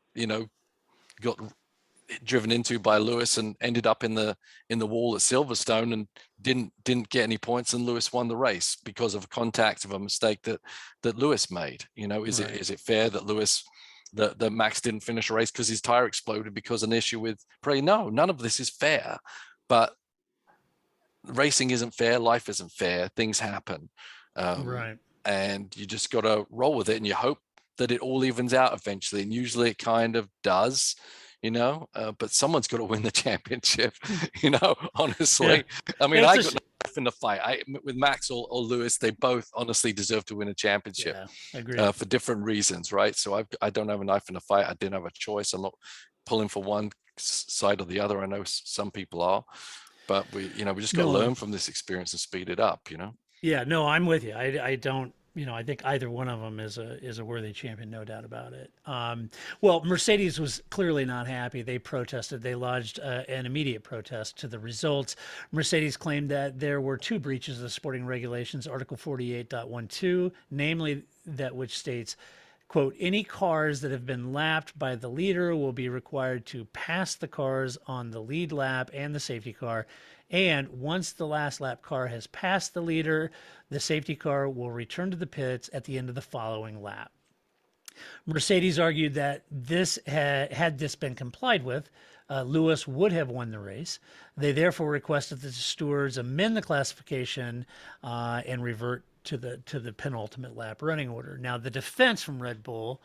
[SPEAKER 5] got driven into by Lewis and ended up in the wall at Silverstone and didn't get any points, and Lewis won the race because of a contact of a mistake that Lewis made? Is it fair that that Max didn't finish a race because his tire exploded because of an issue with Prey? No, none of this is fair. But racing isn't fair, life isn't fair, things happen. And you just got to roll with it, and you hope that it all evens out eventually, and usually it kind of does. But someone's got to win the championship, honestly. Yeah. I mean, I got no knife in the fight. With Max or Lewis, they both honestly deserve to win a championship.
[SPEAKER 1] Yeah, agree.
[SPEAKER 5] For different reasons, right? So I don't have a knife in the fight. I didn't have a choice. I'm not pulling for one side or the other. I know some people are, but we just got to learn from this experience and speed it up,
[SPEAKER 1] Yeah, no, I'm with you. I don't. I think either one of them is a worthy champion, no doubt about it. Well, Mercedes was clearly not happy. They protested. They lodged an immediate protest to the results. Mercedes claimed that there were two breaches of the sporting regulations, Article 48.12, namely that which states, quote, any cars that have been lapped by the leader will be required to pass the cars on the lead lap and the safety car. And once the last lap car has passed the leader, the safety car will return to the pits at the end of the following lap. Mercedes argued that this had this been complied with, Lewis would have won the race. They therefore requested that the stewards amend the classification and revert to the penultimate lap running order. Now, the defense from Red Bull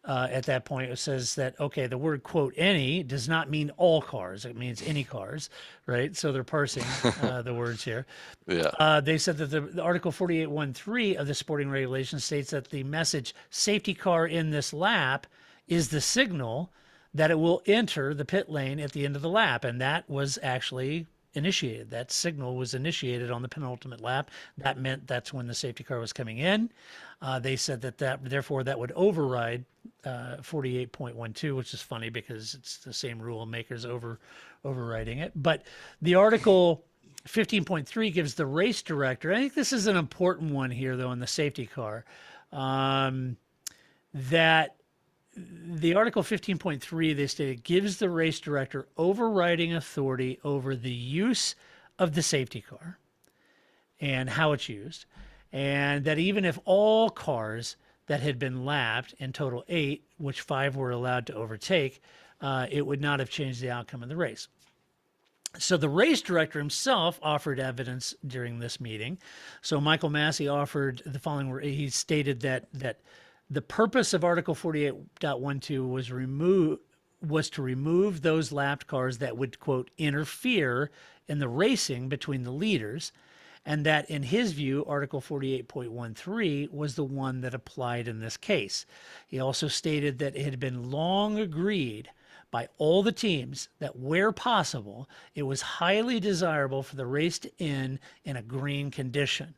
[SPEAKER 1] at that point, it says that, okay, the word, quote, any does not mean all cars. It means any cars, right? So they're parsing the words here.
[SPEAKER 5] Yeah.
[SPEAKER 1] They said that the Article 48.13 of the sporting regulations states that the message safety car in this lap is the signal that it will enter the pit lane at the end of the lap. And that was actually initiated. That signal was initiated on the penultimate lap. That meant that's when the safety car was coming in. They said that therefore that would override 48.12, which is funny because it's the same rule makers overriding it. But the Article 15.3 gives the race director, I think this is an important one here though in the safety car, that the Article 15.3, they stated, gives the race director overriding authority over the use of the safety car and how it's used. And that even if all cars that had been lapped, in total 8, which 5 were allowed to overtake, it would not have changed the outcome of the race. So the race director himself offered evidence during this meeting. So Michael Massey offered the following. He stated that the purpose of Article 48.12 was to remove those lapped cars that would, quote, interfere in the racing between the leaders, and that in his view, Article 48.13 was the one that applied in this case. He also stated that it had been long agreed by all the teams that where possible, it was highly desirable for the race to end in a green condition,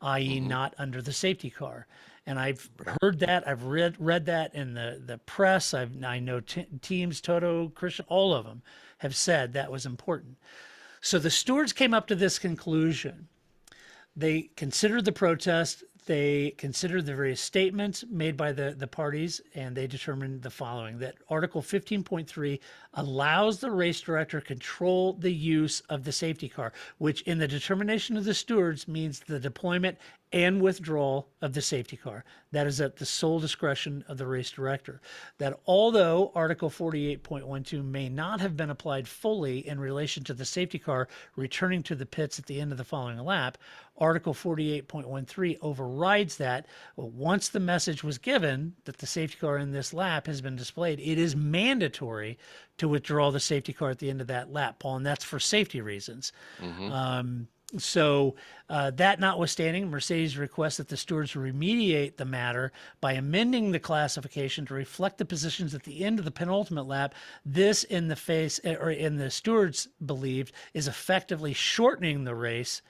[SPEAKER 1] i.e. not under the safety car. And I've heard that, I've read that in the press. I know teams, Toto, Christian, all of them have said that was important. So the stewards came up to this conclusion. They considered the protest, they considered the various statements made by the parties, and they determined the following, that Article 15.3 allows the race director control the use of the safety car, which in the determination of the stewards means the deployment and withdrawal of the safety car. That is at the sole discretion of the race director. That although Article 48.12 may not have been applied fully in relation to the safety car returning to the pits at the end of the following lap, Article 48.13 overrides that. Once the message was given that the safety car in this lap has been displayed, it is mandatory to withdraw the safety car at the end of that lap, Paul, and that's for safety reasons. So that notwithstanding, Mercedes requests that the stewards remediate the matter by amending the classification to reflect the positions at the end of the penultimate lap. This, in the stewards believed, is effectively shortening the race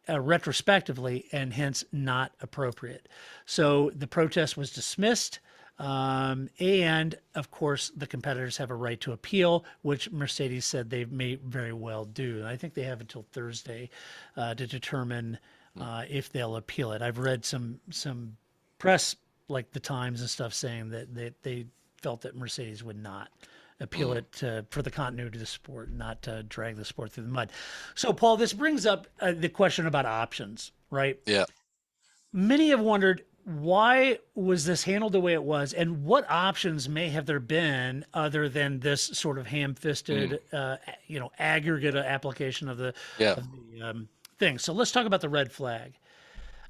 [SPEAKER 1] retrospectively, and hence not appropriate. So the protest was dismissed. And of course, the competitors have a right to appeal, which Mercedes said they may very well do. And I think they have until Thursday to determine if they'll appeal it. I've read some press, like the Times and stuff, saying that they felt that Mercedes would not appeal it for the continuity of the sport, not to drag the sport through the mud. So, Paul, this brings up the question about options, right?
[SPEAKER 5] Yeah.
[SPEAKER 1] Many have wondered, why was this handled the way it was, and what options may have there been other than this sort of ham-fisted, aggregate application of the, thing? So let's talk about the red flag.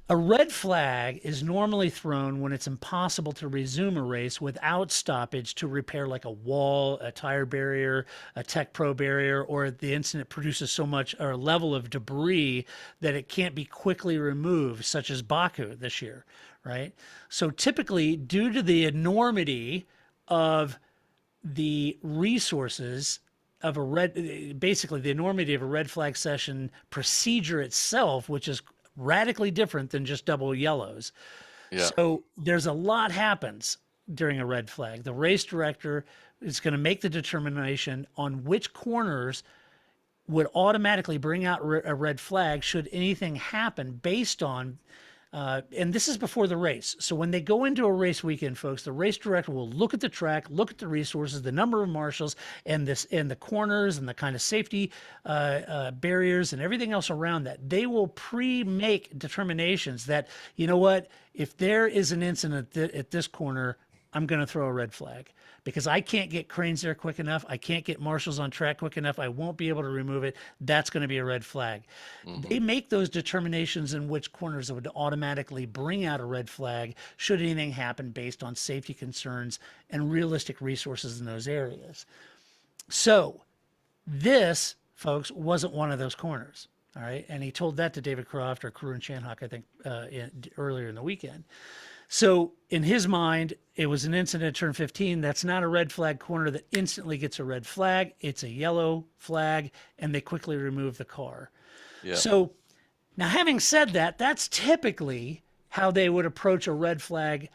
[SPEAKER 1] A red flag is normally thrown when it's impossible to resume a race without stoppage to repair, like a wall, a tire barrier, a Tech Pro barrier, or the incident produces so much or a level of debris that it can't be quickly removed, such as Baku this year, right? So typically, due to the enormity of the resources of basically the enormity of a red flag session procedure itself, which is radically different than just double yellows. Yeah. So there's a lot happens during a red flag. The race director is going to make the determination on which corners would automatically bring out a red flag should anything happen based on and this is before the race. So when they go into a race weekend, folks, the race director will look at the track, look at the resources, the number of marshals, and the corners and the kind of safety barriers and everything else around that. They will pre-make determinations that, you know what, if there is an incident at this corner, I'm going to throw a red flag because I can't get cranes there quick enough. I can't get marshals on track quick enough. I won't be able to remove it. That's going to be a red flag. They make those determinations in which corners would automatically bring out a red flag should anything happen based on safety concerns and realistic resources in those areas. So this, folks, wasn't one of those corners. All right. And he told that to David Croft or Karun Chandhok, I think, earlier in the weekend. So in his mind, it was an incident at turn 15. That's not a red flag corner that instantly gets a red flag. It's a yellow flag, and they quickly remove the car. Yeah. So now, having said that, that's typically how they would approach a red flag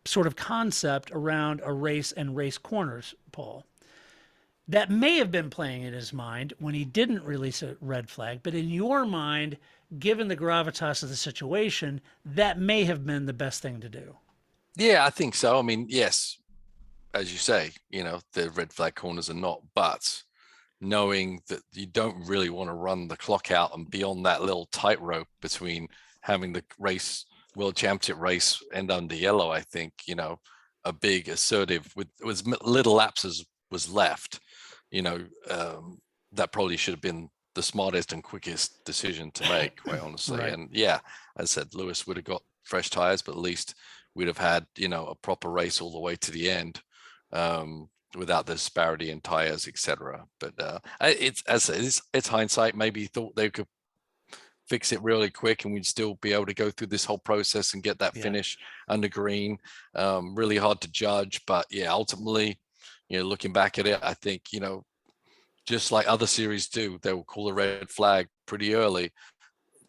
[SPEAKER 1] sort of concept around a race and race corners, Paul. That may have been playing in his mind when he didn't release a red flag, but in your mind, given the gravitas of the situation, that may have been the best thing to do.
[SPEAKER 5] Yeah, I think so. I mean, yes, as you say, the red flag corners are not, but knowing that you don't really want to run the clock out and be on that little tightrope between having the world championship race end under yellow, I think, a big assertive with little lapses was left, that probably should have been the smartest and quickest decision to make, quite honestly. Right. And yeah, as I said, Lewis would have got fresh tires, but at least we'd have had, a proper race all the way to the end without the disparity in tires, etc. But it's, as I said, it's hindsight. Maybe he thought they could fix it really quick and we'd still be able to go through this whole process and get that finish under green. Really hard to judge, but yeah, ultimately, looking back at it, I think, just like other series do, they will call a red flag pretty early,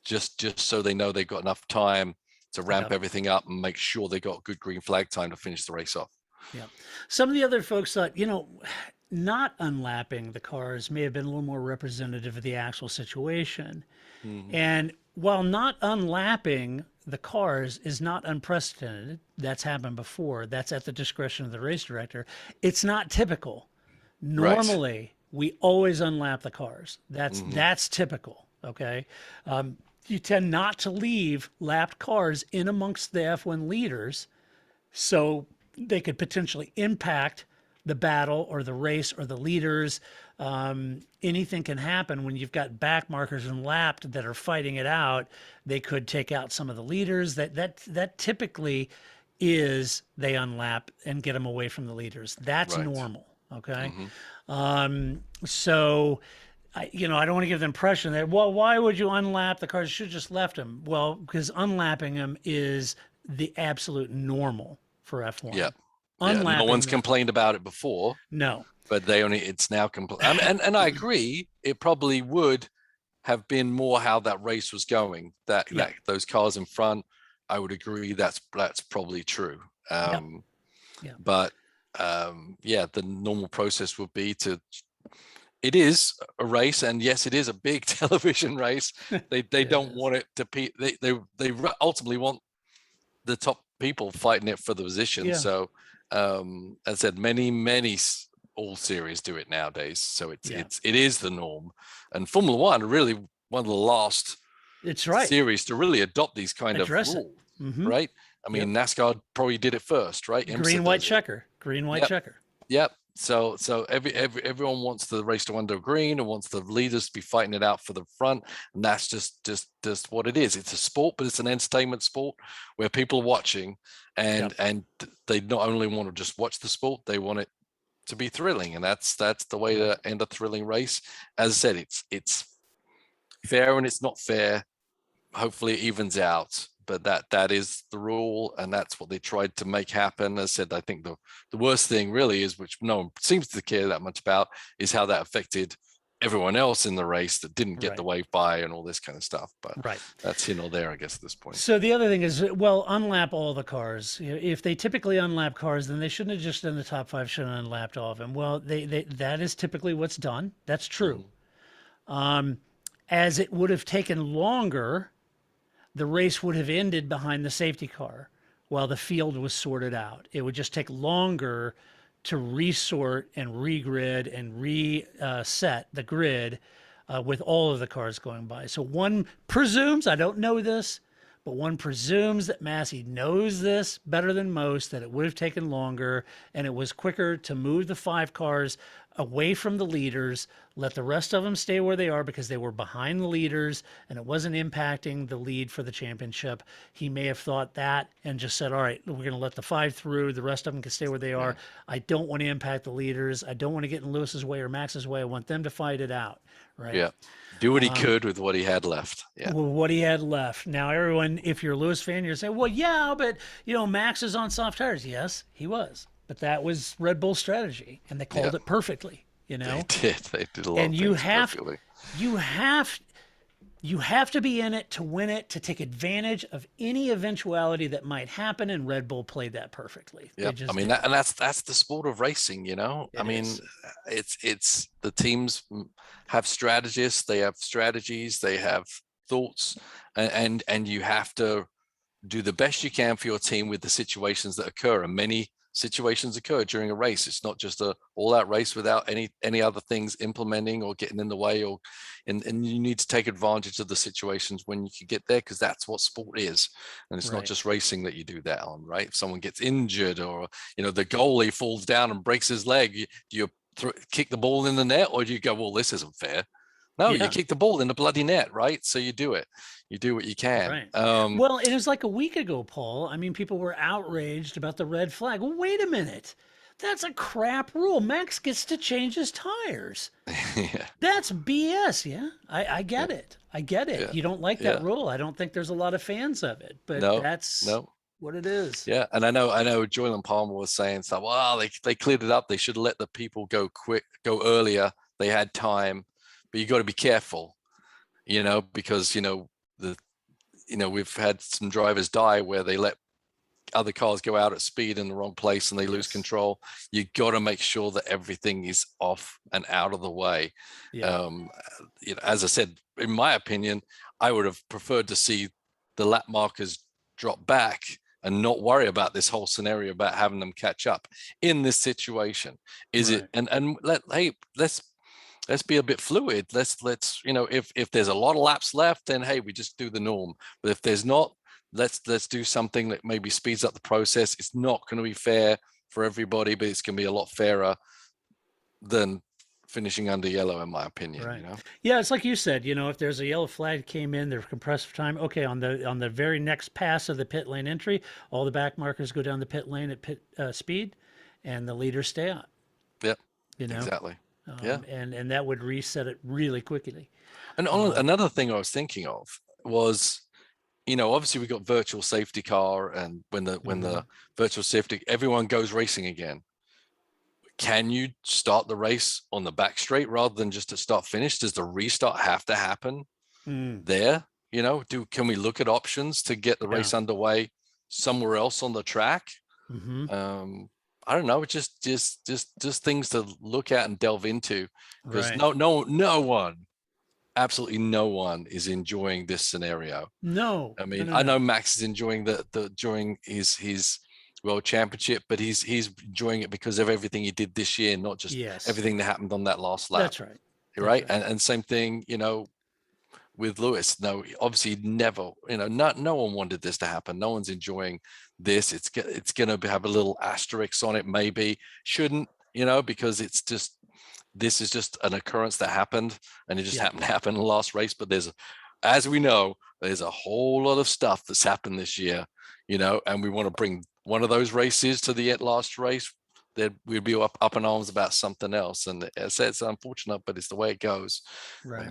[SPEAKER 5] just so they know they've got enough time to ramp everything up and make sure they got good green flag time to finish the race off.
[SPEAKER 1] Yeah. Some of the other folks thought, not unlapping the cars may have been a little more representative of the actual situation. Mm-hmm. And while not unlapping the cars is not unprecedented, that's happened before, that's at the discretion of the race director, it's not typical. Normally, we always unlap the cars. That's typical, okay? You tend not to leave lapped cars in amongst the F1 leaders so they could potentially impact the battle or the race or the leaders. Anything can happen when you've got back markers and lapped that are fighting it out. They could take out some of the leaders. That typically is they unlap and get them away from the leaders. That's normal, okay? So, I don't want to give the impression that, well, why would you unlap the cars? You should have just left them. Well, because unlapping them is the absolute normal for F1.
[SPEAKER 5] Yeah. No one's complained about it before.
[SPEAKER 1] No.
[SPEAKER 5] But it's now and I agree, it probably would have been more how that race was going. That those cars in front, I would agree that's probably true. But the normal process would be to. It is a race, and yes, it is a big television race. They don't want it to be. They ultimately want the top people fighting it for the position.
[SPEAKER 1] Yeah.
[SPEAKER 5] So, as I said, many all series do it nowadays. So it is the norm, and Formula One really one of the last series to really adopt these kind of rules, right? I mean, NASCAR probably did it first, right?
[SPEAKER 1] Green, white checker.
[SPEAKER 5] Yep. So everyone wants the race to under green and wants the leaders to be fighting it out for the front, and that's just what it is. It's a sport, but it's an entertainment sport where people are watching, and they not only want to just watch the sport, they want it to be thrilling, and that's the way to end a thrilling race. As I said, it's fair and it's not fair. Hopefully it evens out, but that is the rule, and that's what they tried to make happen. As I said, I think the worst thing really is, which no one seems to care that much about, is how that affected everyone else in the race that didn't get the wave by and all this kind of stuff. But that's here nor there, I guess, at this point.
[SPEAKER 1] So the other thing is, well, unlap all the cars. If they typically unlap cars, then they shouldn't have just done the top 5, shouldn't have unlapped all of them. Well, that is typically what's done. That's true. As it would have taken longer, the race would have ended behind the safety car while the field was sorted out. It would just take longer to resort and regrid and reset the grid with all of the cars going by. So one presumes, I don't know this, but one presumes that Massey knows this better than most, that it would have taken longer and it was quicker to move the 5 cars away from the leaders, let the rest of them stay where they are because they were behind the leaders and it wasn't impacting the lead for the championship. He may have thought that and just said, all right, we're going to let the 5 through. The rest of them can stay where they are. I don't want to impact the leaders. I don't want to get in Lewis's way or Max's way. I want them to fight it out. Right.
[SPEAKER 5] Yeah. Do what he could with what he had left. Yeah.
[SPEAKER 1] With what he had left. Now, everyone, if you're a Lewis fan, you're saying, well, yeah, but, Max is on soft tires. Yes, he was. But that was Red Bull's strategy, and they called it perfectly.
[SPEAKER 5] They did. They did a lot
[SPEAKER 1] and
[SPEAKER 5] of
[SPEAKER 1] you
[SPEAKER 5] things
[SPEAKER 1] have,
[SPEAKER 5] perfectly.
[SPEAKER 1] You have to be in it to win it, to take advantage of any eventuality that might happen, and Red Bull played that perfectly.
[SPEAKER 5] Yeah, I mean, that's the sport of racing, I mean, it's the teams have strategists, they have strategies, they have thoughts, and you have to do the best you can for your team with the situations that occur, and many situations occur during a race. It's not just a all-out race without any other things implementing or getting in the way, and you need to take advantage of the situations when you can get there, because that's what sport is. And it's not just racing that you do that on, right? If someone gets injured, or the goalie falls down and breaks his leg, do you kick the ball in the net, or do you go, well, this isn't fair? No, you kick the ball in the bloody net, right? So you do it. You do what you can.
[SPEAKER 1] Right. Well, it was like a week ago, Paul. I mean, people were outraged about the red flag. Well, wait a minute. That's a crap rule. Max gets to change his tires. That's BS. Yeah, I get it. I get it. You don't like that rule. I don't think there's a lot of fans of it, but that's what it is.
[SPEAKER 5] Yeah, and I know Joylan Palmer was saying stuff. Well, they cleared it up. They should have let the people go earlier. They had time. But you got to be careful, because we've had some drivers die where they let other cars go out at speed in the wrong place and they lose control. You got to make sure that everything is off and out of the way. As I said, in my opinion, I would have preferred to see the lap markers drop back and not worry about this whole scenario about having them catch up in this situation. Let's be a bit fluid. Let's if there's a lot of laps left, then hey, we just do the norm. But if there's not, let's do something that maybe speeds up the process. It's not going to be fair for everybody, but it's going to be a lot fairer than finishing under yellow, in my opinion.
[SPEAKER 1] Right. Yeah, it's like you said. If there's a yellow flag came in, there's compressive time. Okay, on the very next pass of the pit lane entry, all the back markers go down the pit lane at pit speed, and the leaders stay out.
[SPEAKER 5] Yep. Exactly.
[SPEAKER 1] And that would reset it really quickly.
[SPEAKER 5] And another thing I was thinking of was, obviously we got virtual safety car, and when the virtual safety, everyone goes racing again. Can you start the race on the back straight rather than just at start finish? Does the restart have to happen there. Can we look at options to get the race underway somewhere else on the track? I don't know, just things to look at and delve into, because no one, absolutely no one is enjoying this scenario.
[SPEAKER 1] No,
[SPEAKER 5] I mean, I know Max is enjoying during his world championship, but he's enjoying it because of everything he did this year, not just everything that happened on that last lap.
[SPEAKER 1] That's right.
[SPEAKER 5] Right. And same thing, with Lewis. No, obviously never, no one wanted this to happen. No one's enjoying this. It's going to have a little asterisk on it. Maybe shouldn't, because this is just an occurrence that happened, and it just happened to happen in the last race. But as we know, there's a whole lot of stuff that's happened this year, and we want to bring one of those races to the last race, that we'd be up in arms about something else. And as I said, it's unfortunate, but it's the way it goes.
[SPEAKER 1] Right.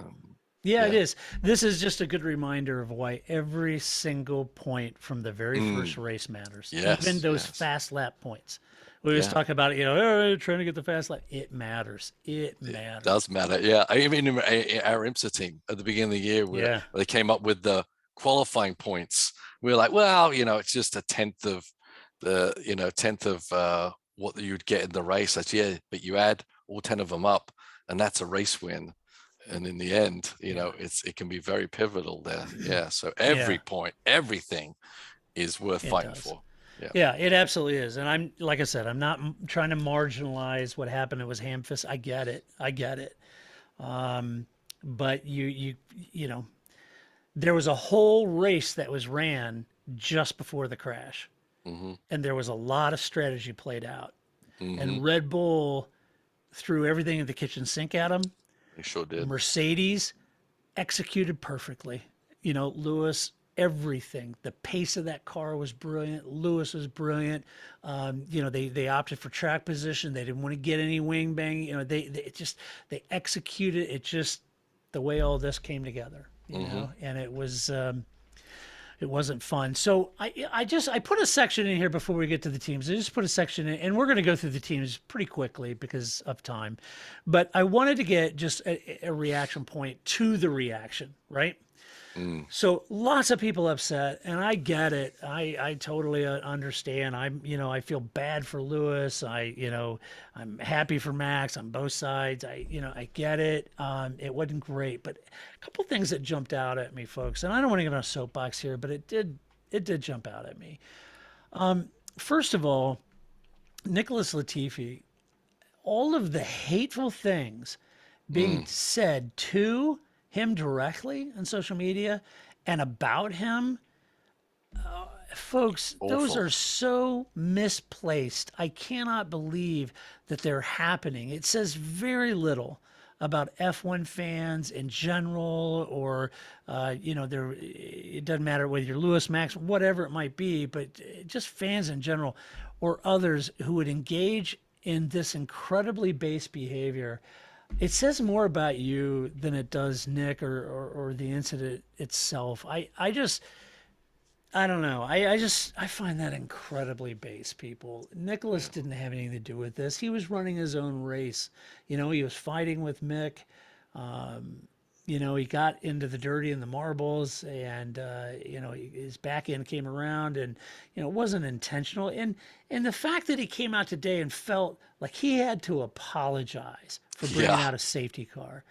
[SPEAKER 1] It is. This is just a good reminder of why every single point from the very first race matters. Even those fast lap points. We always talk about it, trying to get the fast lap. It matters. It matters.
[SPEAKER 5] It does matter. Yeah. I mean, our IMSA team at the beginning of the year, where they came up with the qualifying points, we were like, well, it's just a tenth of what you'd get in the race. That's but you add all 10 of them up, and that's a race win. And in the end, it can be very pivotal there. Yeah. So every point, everything is worth fighting for.
[SPEAKER 1] Yeah, it absolutely is. And I'm, like I said, I'm not trying to marginalize what happened. It was ham-fist. I get it. But there was a whole race that was ran just before the crash. And there was a lot of strategy played out. And Red Bull threw everything in the kitchen sink at them.
[SPEAKER 5] They sure did. Mercedes
[SPEAKER 1] executed perfectly. Lewis, everything. The pace of that car was brilliant. Lewis was brilliant. They opted for track position. They didn't want to get any wing bang. They executed it just the way all this came together. And it was. It wasn't fun. So I put a section in here before we get to the teams. I just put a section in, and we're going to go through the teams pretty quickly because of time. But I wanted to get just a reaction point to the reaction, right? So lots of people upset, and I get it. I totally understand. I feel bad for Lewis. I'm happy for Max on both sides. I get it. It wasn't great, but a couple things that jumped out at me, folks, and I don't want to get on a soapbox here, but it did jump out at me. First of all, Nicholas Latifi, all of the hateful things being said to him directly on social media and about him, folks, those are so misplaced. I cannot believe that they're happening. It says very little about F1 fans in general, or it doesn't matter whether you're Lewis, Max, whatever it might be, but just fans in general, or others who would engage in this incredibly base behavior. It says more about you than it does Nick or the incident itself. I don't know. I find that incredibly base, people. Nicholas didn't have anything to do with this. He was running his own race. He was fighting with Mick. He got into the dirty and the marbles, and his back end came around, and it wasn't intentional. And the fact that he came out today and felt like he had to apologize for bringing out a safety car.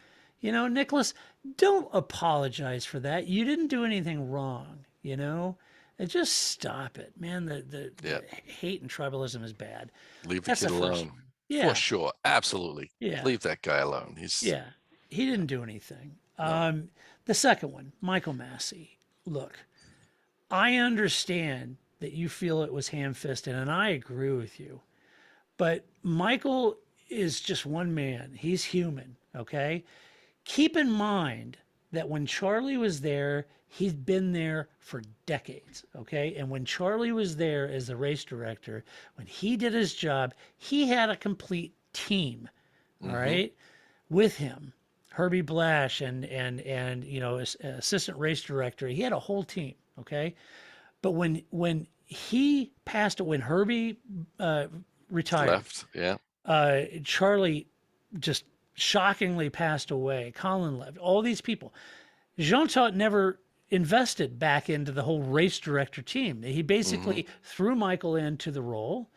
[SPEAKER 1] Nicholas, don't apologize for that. You didn't do anything wrong, and just stop it, man. The hate and tribalism is bad.
[SPEAKER 5] Leave the kid alone. For sure. Absolutely. Yeah. Leave that guy alone.
[SPEAKER 1] He didn't do anything. No. The second one, Michael Massey. Look, I understand that you feel it was ham-fisted, and I agree with you. But Michael is just one man. He's human, okay? Keep in mind that when Charlie was there, he'd been there for decades, okay? And when Charlie was there as the race director, when he did his job, he had a complete team, all right, with him. Herbie Blash and assistant race director. He had a whole team, okay? But when he passed, when Herbie retired,
[SPEAKER 5] left,
[SPEAKER 1] Charlie just shockingly passed away. Colin left. All these people. Jean Todt never invested back into the whole race director team. He
[SPEAKER 5] Mm-hmm.
[SPEAKER 1] basically threw Michael into the role.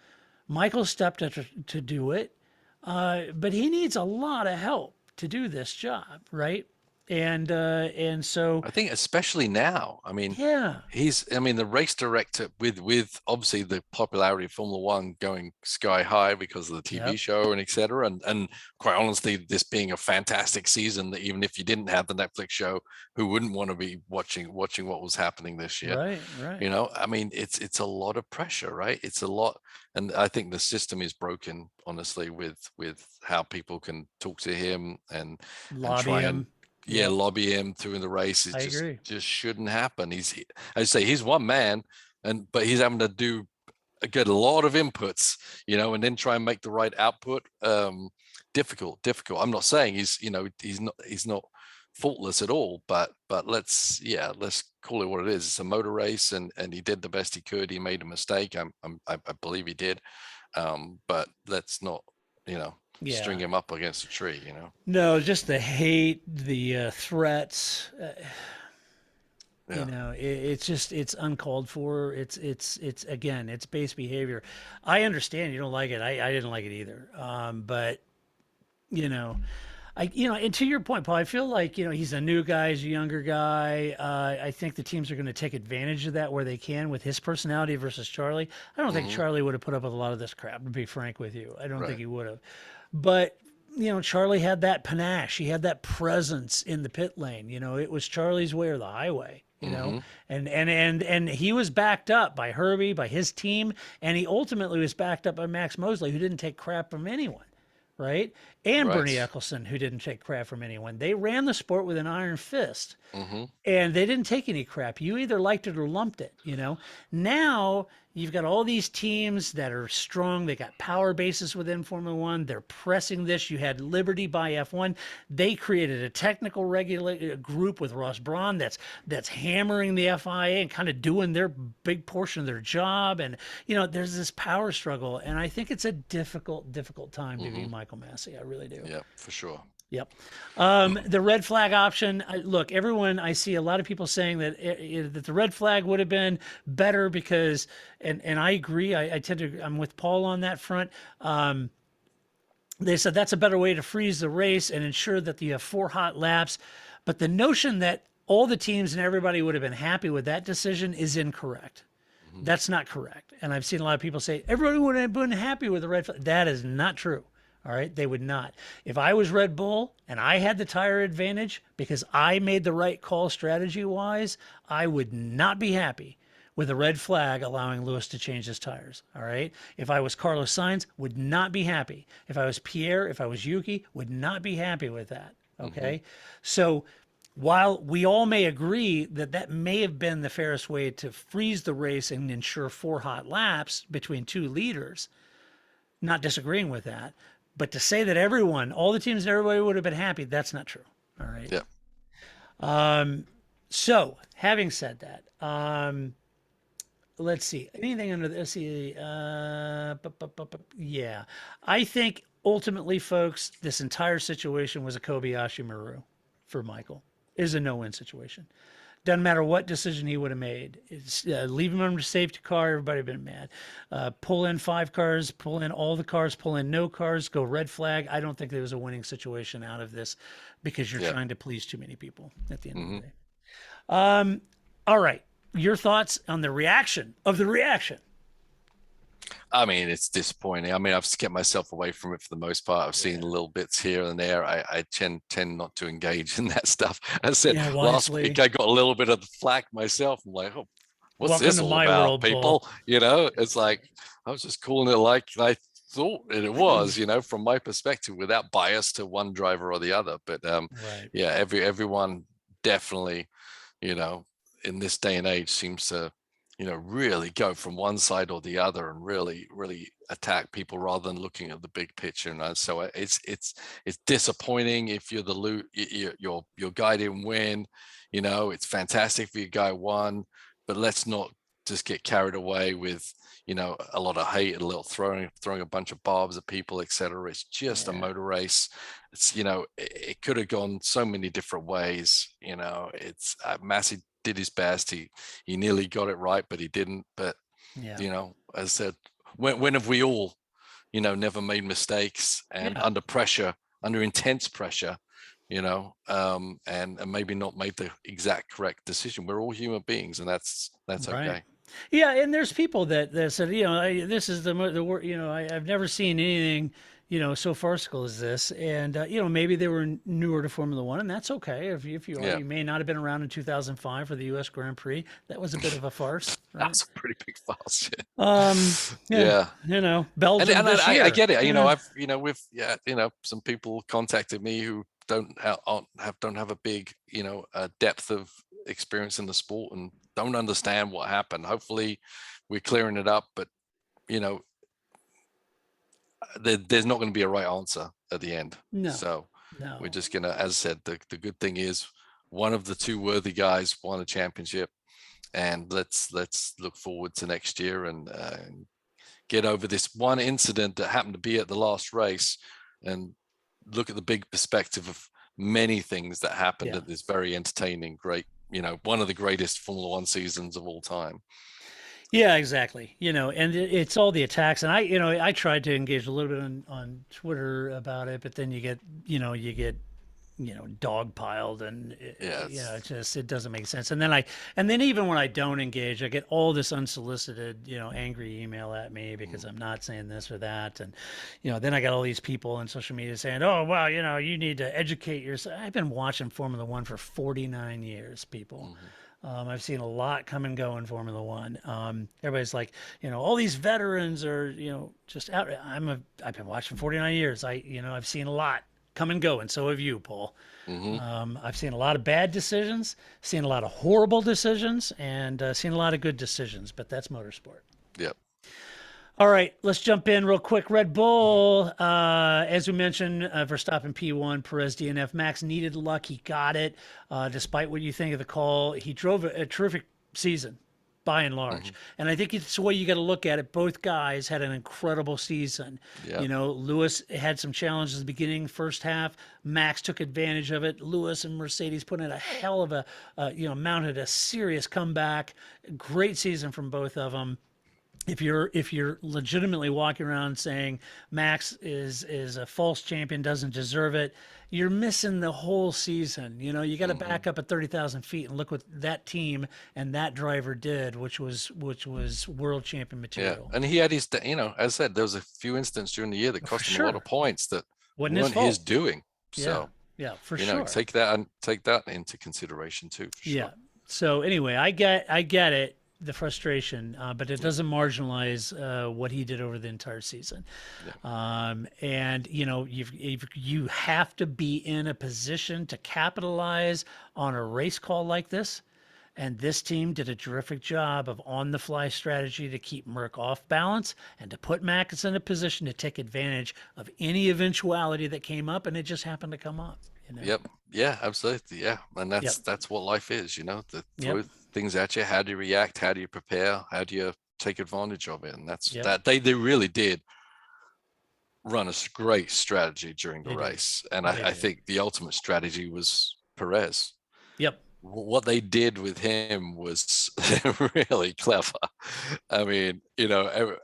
[SPEAKER 1] Michael stepped up to do it, but he needs a lot of help to do this job, right? And so,
[SPEAKER 5] I think especially now. I mean,
[SPEAKER 1] yeah,
[SPEAKER 5] the race director with obviously the popularity of Formula One going sky high because of the TV
[SPEAKER 1] yep,
[SPEAKER 5] show and etc. And quite honestly, this being a fantastic season, that even if you didn't have the Netflix show, who wouldn't want to be watching what was happening this year?
[SPEAKER 1] right, right.
[SPEAKER 5] I mean, it's a lot of pressure, right? It's a lot, and I think the system is broken, honestly, with how people can talk to him and
[SPEAKER 1] Lobby
[SPEAKER 5] try and
[SPEAKER 1] him. Yep,
[SPEAKER 5] lobby him through the race. It
[SPEAKER 1] I
[SPEAKER 5] just
[SPEAKER 1] agree.
[SPEAKER 5] just shouldn't happen. I say he's one man, but he's having to get a lot of inputs, and then try and make the right output. Difficult. I'm not saying he's not faultless at all, but let's call it what it is. It's a motor race, and he did the best he could. He made a mistake. I believe he did, but let's not
[SPEAKER 1] Yeah.
[SPEAKER 5] string him up against a tree.
[SPEAKER 1] No, just the hate, the threats.
[SPEAKER 5] Yeah.
[SPEAKER 1] It's uncalled for. It's again, it's base behavior. I understand you don't like it. I didn't like it either. But you know, and to your point, Paul, I feel like he's a new guy, he's a younger guy. I think the teams are going to take advantage of that where they can with his personality versus Charlie. I don't think
[SPEAKER 5] Mhm.
[SPEAKER 1] Charlie would have put up with a lot of this crap. To be frank with you, I don't think
[SPEAKER 5] Right.
[SPEAKER 1] he would have. But Charlie had that panache. He had that presence in the pit lane. It was Charlie's way or the highway.
[SPEAKER 5] Mhm.
[SPEAKER 1] And he was backed up by Herbie, by his team, and he ultimately was backed up by Max Mosley, who didn't take crap from anyone, right? And Bernie
[SPEAKER 5] Right.
[SPEAKER 1] Eccleston, who didn't take crap from anyone. They ran the sport with an iron fist,
[SPEAKER 5] Mhm.
[SPEAKER 1] and they didn't take any crap. You either liked it or lumped it. Now you've got all these teams that are strong. They got power bases within Formula One. They're pressing this. You had Liberty by F1. They created a technical group with Ross Braun that's hammering the FIA and kind of doing their big portion of their job. And there's this power struggle, and I think it's a difficult time to be Michael Massey. I really do.
[SPEAKER 5] Yeah, for sure.
[SPEAKER 1] Yep. The red flag option. Look, everyone. I see a lot of people saying that the red flag would have been better because, and I agree. I'm with Paul on that front. They said that's a better way to freeze the race and ensure that you have 4 hot laps. But the notion that all the teams and everybody would have been happy with that decision is incorrect. That's not correct. And I've seen a lot of people say everybody would have been happy with the red flag. That is not true. All right. They would not. If I was Red Bull and I had the tire advantage because I made the right call strategy wise, I would not be happy with a red flag allowing Lewis to change his tires. All right. If I was Carlos Sainz, would not be happy. If I was Pierre, if I was Yuki, would not be happy with that. Okay. So while we all may agree that that may have been the fairest way to freeze the race and ensure 4 hot laps between 2 leaders, not disagreeing with that. But to say that all the teams and everybody would have been happy, that's not true. All right.
[SPEAKER 5] Yeah.
[SPEAKER 1] So having said that, let's see. Anything under the yeah. I think ultimately, folks, this entire situation was a Kobayashi Maru for Michael. It is a no-win situation. Doesn't matter what decision he would have made. It's, leave him under safety car. Everybody been mad. Pull in 5 cars, pull in all the cars, pull in no cars, go red flag. I don't think there was a winning situation out of this because you're trying to please too many people at the end of the day. All right. Your thoughts on the reaction of the reaction?
[SPEAKER 5] I mean, it's disappointing. I mean, I've kept myself away from it for the most part. I've seen little bits here and there. I tend not to engage in that stuff. As I said, last
[SPEAKER 1] wisely.
[SPEAKER 5] week I got a little bit of the flack myself. I'm like, oh, what's
[SPEAKER 1] Welcome
[SPEAKER 5] this
[SPEAKER 1] to
[SPEAKER 5] all
[SPEAKER 1] my
[SPEAKER 5] about,
[SPEAKER 1] world,
[SPEAKER 5] people?
[SPEAKER 1] Paul.
[SPEAKER 5] It's like I was just calling it like I thought it was, from my perspective, without bias to one driver or the other. But
[SPEAKER 1] Right.
[SPEAKER 5] yeah, everyone definitely, in this day and age seems to really go from one side or the other and really attack people rather than looking at the big picture. And so it's disappointing if you're your guy didn't win. It's fantastic if your guy won, but let's not just get carried away with, a lot of hate and a little throwing a bunch of barbs at people, etc. It's just a motor race. It's, it could have gone so many different ways. It's Massey did his best. He nearly got it right, but he didn't. But as I said, when have we all, never made mistakes and under pressure, under intense pressure, and maybe not made the exact correct decision. We're all human beings, and that's
[SPEAKER 1] Right.
[SPEAKER 5] okay.
[SPEAKER 1] Yeah, and there's people that said, this is the word, I've never seen anything, so farcical as this, and maybe they were newer to Formula One, and that's okay. If you are, you may not have been around in 2005 for the U.S. Grand Prix. That was a bit of a farce. Right?
[SPEAKER 5] That's a pretty big farce.
[SPEAKER 1] Belgium.
[SPEAKER 5] And
[SPEAKER 1] this year.
[SPEAKER 5] I get it. We've some people contacted me who don't have a big depth of experience in the sport and don't understand what happened. Hopefully we're clearing it up, but there's not going to be a right answer at the end. So we're just gonna, as I said, the good thing is one of the two worthy guys won a championship, and let's look forward to next year and get over this one incident that happened to be at the last race and look at the big perspective of many things that happened at this very entertaining, great, one of the greatest Formula One seasons of all time.
[SPEAKER 1] Yeah, exactly. And it's all the attacks. And I tried to engage a little bit on Twitter about it, but then you get dogpiled, and it doesn't make sense. And then even when I don't engage, I get all this unsolicited, angry email at me because I'm not saying this or that. And, then I got all these people on social media saying, oh, well, you need to educate yourself. I've been watching Formula One for 49 years, people. I've seen a lot come and go in Formula One. Everybody's like, all these veterans are, just out. I've been watching 49 years. I've seen a lot come and go, and so have you, Paul. I've seen a lot of bad decisions, seen a lot of horrible decisions, and seen a lot of good decisions, but that's motorsport.
[SPEAKER 5] Yep.
[SPEAKER 1] All right, let's jump in real quick. Red Bull, as we mentioned, Verstappen P1, Perez DNF. Max needed luck. He got it. Despite what you think of the call, he drove a terrific season by and large. And I think it's the way you got to look at it. Both guys had an incredible season. Lewis had some challenges at the beginning, first half. Max took advantage of it. Lewis and Mercedes put in a hell of mounted a serious comeback. Great season from both of them. If you're legitimately walking around saying Max is a false champion, doesn't deserve it, you're missing the whole season. You got to back up at 30,000 feet and look what that team and that driver did, which was world champion material.
[SPEAKER 5] Yeah, and he had his, as I said, there was a few incidents during the year that cost him a lot of points that weren't his doing. So
[SPEAKER 1] for sure.
[SPEAKER 5] Take that into consideration too. For sure.
[SPEAKER 1] Yeah. So anyway, I get it. The frustration, but it doesn't marginalize what he did over the entire season. And you have to be in a position to capitalize on a race call like this. And this team did a terrific job of on-the-fly strategy to keep Merck off balance and to put Max in a position to take advantage of any eventuality that came up, and it just happened to come up.
[SPEAKER 5] Yep. Yeah, absolutely. Yeah. And that's what life is, throw things at you. How do you react? How do you prepare? How do you take advantage of it? And that's that they really did run a great strategy during the race. And I think the ultimate strategy was Perez.
[SPEAKER 1] Yep.
[SPEAKER 5] What they did with him was really clever. I mean,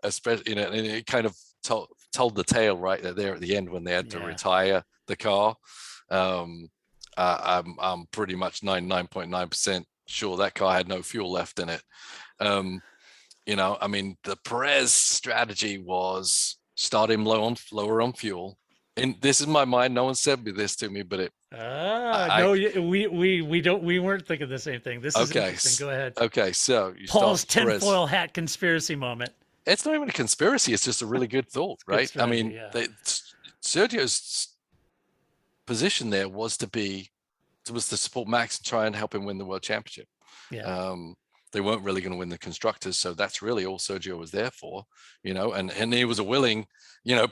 [SPEAKER 5] especially, and it kind of told the tale right there at the end when they had to retire the car. I'm pretty much 99.9% sure that car had no fuel left in it. I mean, the Perez strategy was start him lower on fuel. And this is my mind. No one said this to me, but it.
[SPEAKER 1] No, we weren't thinking the same thing. This is interesting. Go ahead.
[SPEAKER 5] Okay, so
[SPEAKER 1] Paul's tinfoil hat conspiracy moment.
[SPEAKER 5] It's not even a conspiracy. It's just a really good thought, right? I mean, Sergio's position there was to support Max and try and help him win the world championship. They weren't really going to win the constructors, so that's really all Sergio was there for, and he was a willing,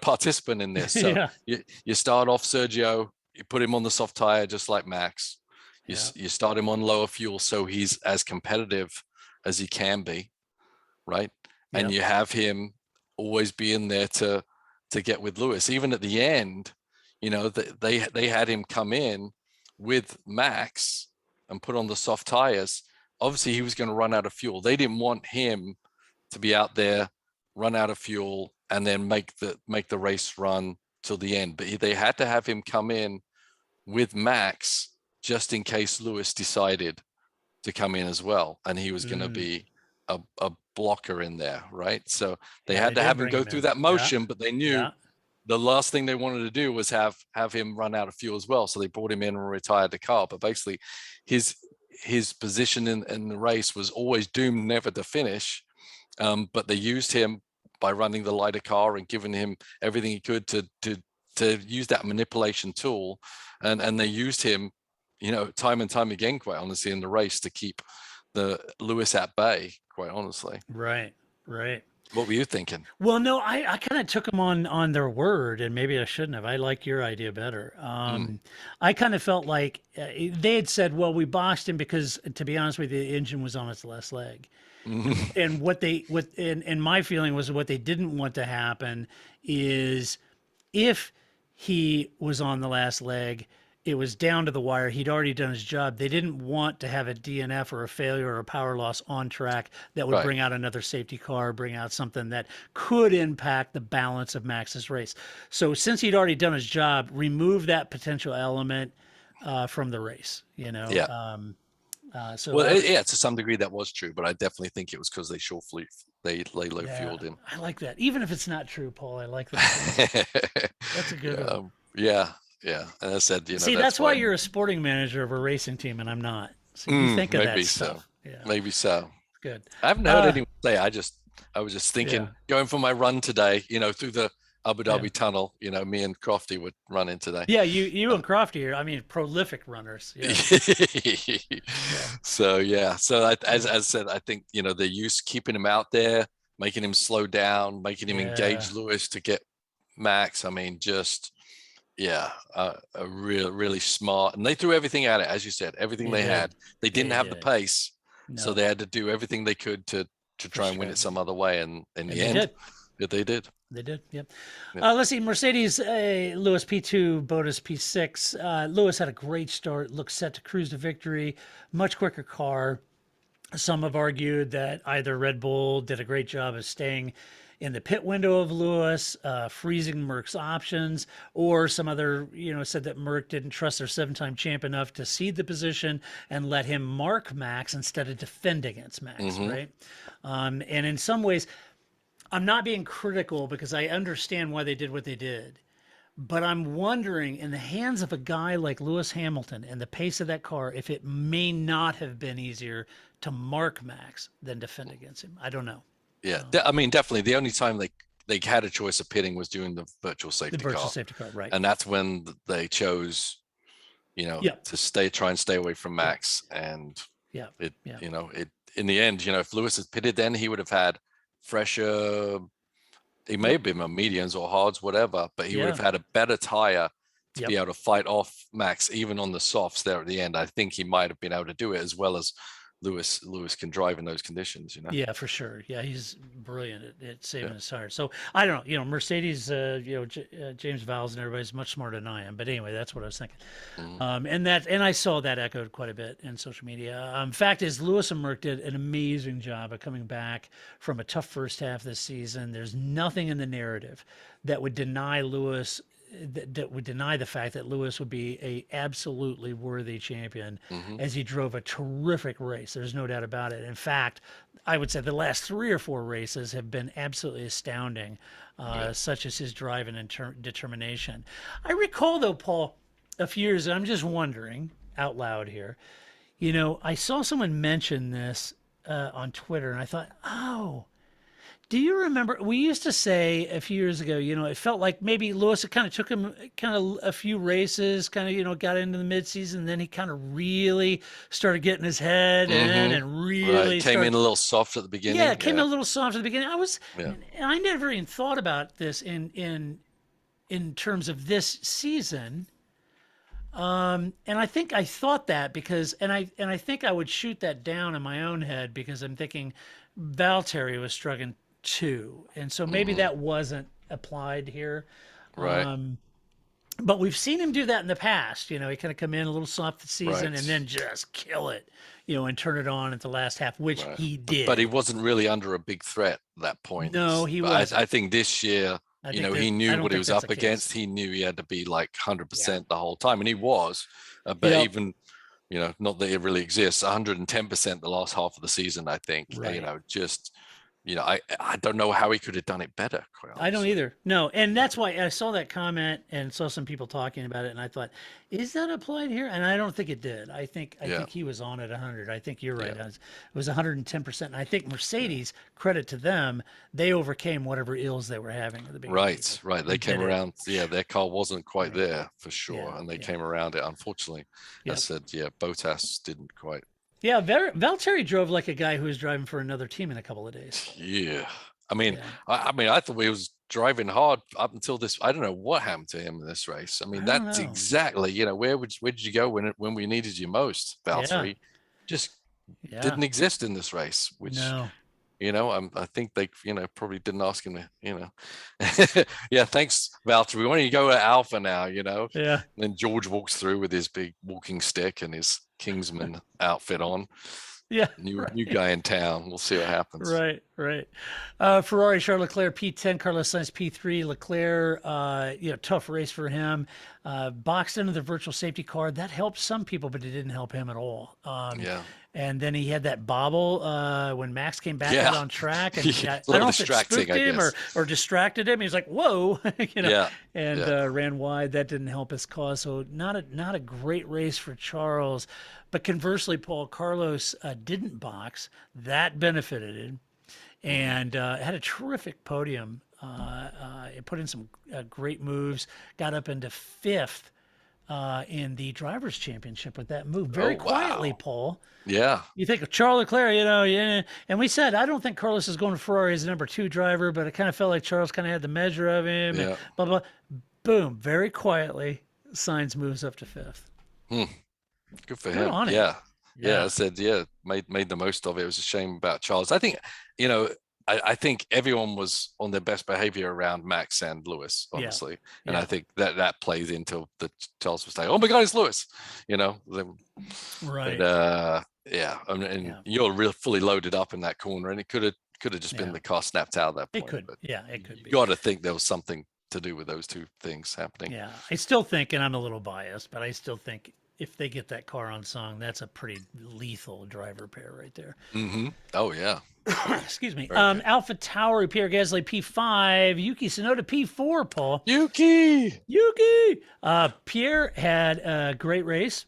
[SPEAKER 5] participant in this. So you start off Sergio, you put him on the soft tire just like Max. You start him on lower fuel so he's as competitive as he can be. right?
[SPEAKER 1] Yep.
[SPEAKER 5] And you have him always being there to get with Lewis. Even at the end, you know, they had him come in with Max and put on the soft tires. Obviously, he was going to run out of fuel. They didn't want him to be out there, run out of fuel, and then make the race run till the end. But they had to have him come in with Max just in case Lewis decided to come in as well, and he was going to be a blocker in there, right? So they had to have him go through that motion, but they knew the last thing they wanted to do was have him run out of fuel as well. So they brought him in and retired the car. But basically, his position in the race was always doomed never to finish. But they used him by running the lighter car and giving him everything he could to use that manipulation tool, and they used him, you know, time and time again, quite honestly, in the race to keep the Lewis at bay, quite honestly.
[SPEAKER 1] Right.
[SPEAKER 5] What were you thinking?
[SPEAKER 1] Well, no, I kind of took them on their word, and maybe I shouldn't have. I like your idea better. I kind of felt like they had said, well, we boxed him because, to be honest with you, the engine was on its last leg. And and my feeling was what they didn't want to happen is if he was on the last leg, it was down to the wire. He'd already done his job. They didn't want to have a DNF or a failure or a power loss on track that would bring out another safety car, bring out something that could impact the balance of Max's race. So since he'd already done his job, remove that potential element from the race, you know?
[SPEAKER 5] Yeah. To some degree that was true, but I definitely think it was because they low fueled him.
[SPEAKER 1] I like that. Even if it's not true, Paul, I like that. That's a good one.
[SPEAKER 5] Yeah. And I said, you know,
[SPEAKER 1] see, that's why you're a sporting manager of a racing team and I'm not. So you think of that stuff. Yeah.
[SPEAKER 5] Maybe so.
[SPEAKER 1] Good.
[SPEAKER 5] I haven't heard anyone say. I was just thinking, going for my run today, you know, through the Abu Dhabi tunnel, you know, me and Crofty would run in today.
[SPEAKER 1] Yeah, you and Crofty are, I mean, prolific runners. Yeah.
[SPEAKER 5] So as I said, I think, you know, the use keeping him out there, making him slow down, making him engage Lewis to get Max. I mean, just a really smart, and they threw everything at it, as you said, everything they had. They didn't have the pace, so they had to do everything they could to try and win it some other way. And in the end, they did.
[SPEAKER 1] They did. Yep. Let's see. Mercedes, Lewis P2, Bottas P6. Lewis had a great start, looked set to cruise to victory, much quicker car. Some have argued that either Red Bull did a great job of staying in the pit window of Lewis, freezing Merck's options, or some other, said that Merck didn't trust their 7-time champ enough to cede the position and let him mark Max instead of defend against Max, right? And in some ways, I'm not being critical because I understand why they did what they did. But I'm wondering, in the hands of a guy like Lewis Hamilton and the pace of that car, if it may not have been easier to mark Max than defend against him. I don't know.
[SPEAKER 5] Yeah, I mean, definitely. The only time they had a choice of pitting was during the virtual safety car.
[SPEAKER 1] The virtual safety car, right.
[SPEAKER 5] And that's when they chose, to try and stay away from Max. And it in the end, if Lewis had pitted then, he would have had fresher, he may have been on mediums or hards, whatever, but he would have had a better tire to be able to fight off Max, even on the softs there at the end. I think he might have been able to do it as well as Lewis can drive in those conditions,
[SPEAKER 1] Yeah, for sure. Yeah, he's brilliant at saving his tires. So I don't know, Mercedes, James Vowles and everybody's much smarter than I am. But anyway, that's what I was thinking. And I saw that echoed quite a bit in social media. Fact is, Lewis and Merck did an amazing job of coming back from a tough first half this season. There's nothing in the narrative that would deny Lewis. That would deny the fact that Lewis would be a absolutely worthy champion as he drove a terrific race. There's no doubt about it. In fact, I would say the last 3 or 4 races have been absolutely astounding, such as his drive and determination. I recall, though, Paul, a few years ago, I'm just wondering out loud here, I saw someone mention this on Twitter, and I thought, do you remember, we used to say a few years ago, it felt like maybe Lewis, it kind of took him a few races, got into the midseason, and then he kind of really started getting his head in and really
[SPEAKER 5] came in a little soft at the beginning.
[SPEAKER 1] Yeah, it came in a little soft at the beginning. I never even thought about this in terms of this season. And I think I thought that because, and I think I would shoot that down in my own head because I'm thinking Valtteri was struggling too, and so maybe that wasn't applied here.
[SPEAKER 5] Right.
[SPEAKER 1] But we've seen him do that in the past. You know, he kind of come in a little soft the season
[SPEAKER 5] Right.
[SPEAKER 1] and then just kill it, you know, and turn it on at the last half, which he did.
[SPEAKER 5] But he wasn't really under a big threat at that point.
[SPEAKER 1] No, he
[SPEAKER 5] But
[SPEAKER 1] wasn't.
[SPEAKER 5] I think this year,
[SPEAKER 1] I
[SPEAKER 5] you
[SPEAKER 1] think
[SPEAKER 5] know,
[SPEAKER 1] that-
[SPEAKER 5] he
[SPEAKER 1] I
[SPEAKER 5] knew
[SPEAKER 1] don't
[SPEAKER 5] what he
[SPEAKER 1] think
[SPEAKER 5] was
[SPEAKER 1] that's
[SPEAKER 5] up
[SPEAKER 1] the case.
[SPEAKER 5] against. He knew he had to be like 100% the whole time, and he was. But
[SPEAKER 1] Yep.
[SPEAKER 5] even, you know, not that it really exists, 110% the last half of the season, I think.
[SPEAKER 1] Right.
[SPEAKER 5] You know, just, you know, I don't know how he could have done it better. Quite
[SPEAKER 1] I don't
[SPEAKER 5] honestly.
[SPEAKER 1] either. No, and that's why I saw that comment and saw some people talking about it, and I thought, is that applied here? And I don't think it did. I think he was on at 100. I think you're right.
[SPEAKER 5] Yeah.
[SPEAKER 1] It was 110%. And I think Mercedes, credit to them, they overcame whatever ills they were having at the beginning.
[SPEAKER 5] Right, right. They came
[SPEAKER 1] did it.
[SPEAKER 5] around. Yeah, their car wasn't quite there for sure,
[SPEAKER 1] Yeah,
[SPEAKER 5] and they
[SPEAKER 1] yeah.
[SPEAKER 5] came around it. Unfortunately,
[SPEAKER 1] Yep.
[SPEAKER 5] I said, yeah, Bottas didn't quite.
[SPEAKER 1] Yeah, Valtteri drove like a guy who was driving for another team in a couple of days.
[SPEAKER 5] Yeah, I mean,
[SPEAKER 1] Yeah.
[SPEAKER 5] I mean, I thought he was driving hard up until this. I don't know what happened to him in this race. I mean,
[SPEAKER 1] I don't
[SPEAKER 5] that's
[SPEAKER 1] know.
[SPEAKER 5] exactly, you know, where did you go when we needed you most, Valtteri? Just
[SPEAKER 1] Yeah.
[SPEAKER 5] didn't exist in this race, which,
[SPEAKER 1] No.
[SPEAKER 5] you know, I think they, you know, probably didn't ask him to, you know. Yeah, thanks, Valtteri. Why don't you go to Alpha now, you know?
[SPEAKER 1] Yeah.
[SPEAKER 5] And then George walks through with his big walking stick and his Kingsman outfit on.
[SPEAKER 1] Yeah.
[SPEAKER 5] New guy in town. We'll see what happens.
[SPEAKER 1] Right. Ferrari, Charles Leclerc, P10, Carlos Sainz, P3. Leclerc, tough race for him. Boxed into the virtual safety car. That helped some people, but it didn't help him at all.
[SPEAKER 5] Yeah.
[SPEAKER 1] And then he had that bobble when Max came back
[SPEAKER 5] Yeah.
[SPEAKER 1] out on track. And
[SPEAKER 5] Yeah,
[SPEAKER 1] I
[SPEAKER 5] a
[SPEAKER 1] don't
[SPEAKER 5] little
[SPEAKER 1] know if it
[SPEAKER 5] distracting,
[SPEAKER 1] spooked
[SPEAKER 5] I
[SPEAKER 1] him
[SPEAKER 5] guess.
[SPEAKER 1] or distracted him. He was like, whoa, you know,
[SPEAKER 5] Yeah,
[SPEAKER 1] and
[SPEAKER 5] yeah.
[SPEAKER 1] ran wide. That didn't help his cause. So not a great race for Charles. But conversely, Paul, Carlos didn't box. That benefited him and had a terrific podium. It put in some great moves, got up into fifth in the Drivers' Championship with that move. Very
[SPEAKER 5] Oh,
[SPEAKER 1] quietly,
[SPEAKER 5] wow.
[SPEAKER 1] Paul.
[SPEAKER 5] Yeah.
[SPEAKER 1] You think of Charles Leclerc, you know, yeah. And we said, I don't think Carlos is going to Ferrari as a number 2 driver, but it kind of felt like Charles kind of had the measure of him.
[SPEAKER 5] Yeah.
[SPEAKER 1] And blah, blah. Boom. Very quietly, Sainz moves up to fifth.
[SPEAKER 5] Good for
[SPEAKER 1] Good
[SPEAKER 5] him.
[SPEAKER 1] on him.
[SPEAKER 5] Yeah.
[SPEAKER 1] Yeah.
[SPEAKER 5] I said, yeah, made the most of it. It was a shame about Charles. I think, you know, I think everyone was on their best behavior around Max and Lewis, honestly. And
[SPEAKER 1] Yeah.
[SPEAKER 5] I think that plays into the Charles was saying, oh my God, it's Lewis, you know.
[SPEAKER 1] Right.
[SPEAKER 5] But, yeah, and
[SPEAKER 1] Yeah.
[SPEAKER 5] you're fully loaded up in that corner, and it could have just been
[SPEAKER 1] Yeah.
[SPEAKER 5] the car snapped out at that point.
[SPEAKER 1] It could.
[SPEAKER 5] But
[SPEAKER 1] Yeah, it could be.
[SPEAKER 5] you got to think there was something to do with those two things happening.
[SPEAKER 1] Yeah. I still think, and I'm a little biased, but I still think if they get that car on song, that's a pretty lethal driver pair right there.
[SPEAKER 5] Mm-hmm. Oh yeah.
[SPEAKER 1] Excuse me. Alpha Tauri, Pierre Gasly, P5, Yuki Tsunoda, P4, Paul.
[SPEAKER 5] Yuki.
[SPEAKER 1] Pierre had a great race,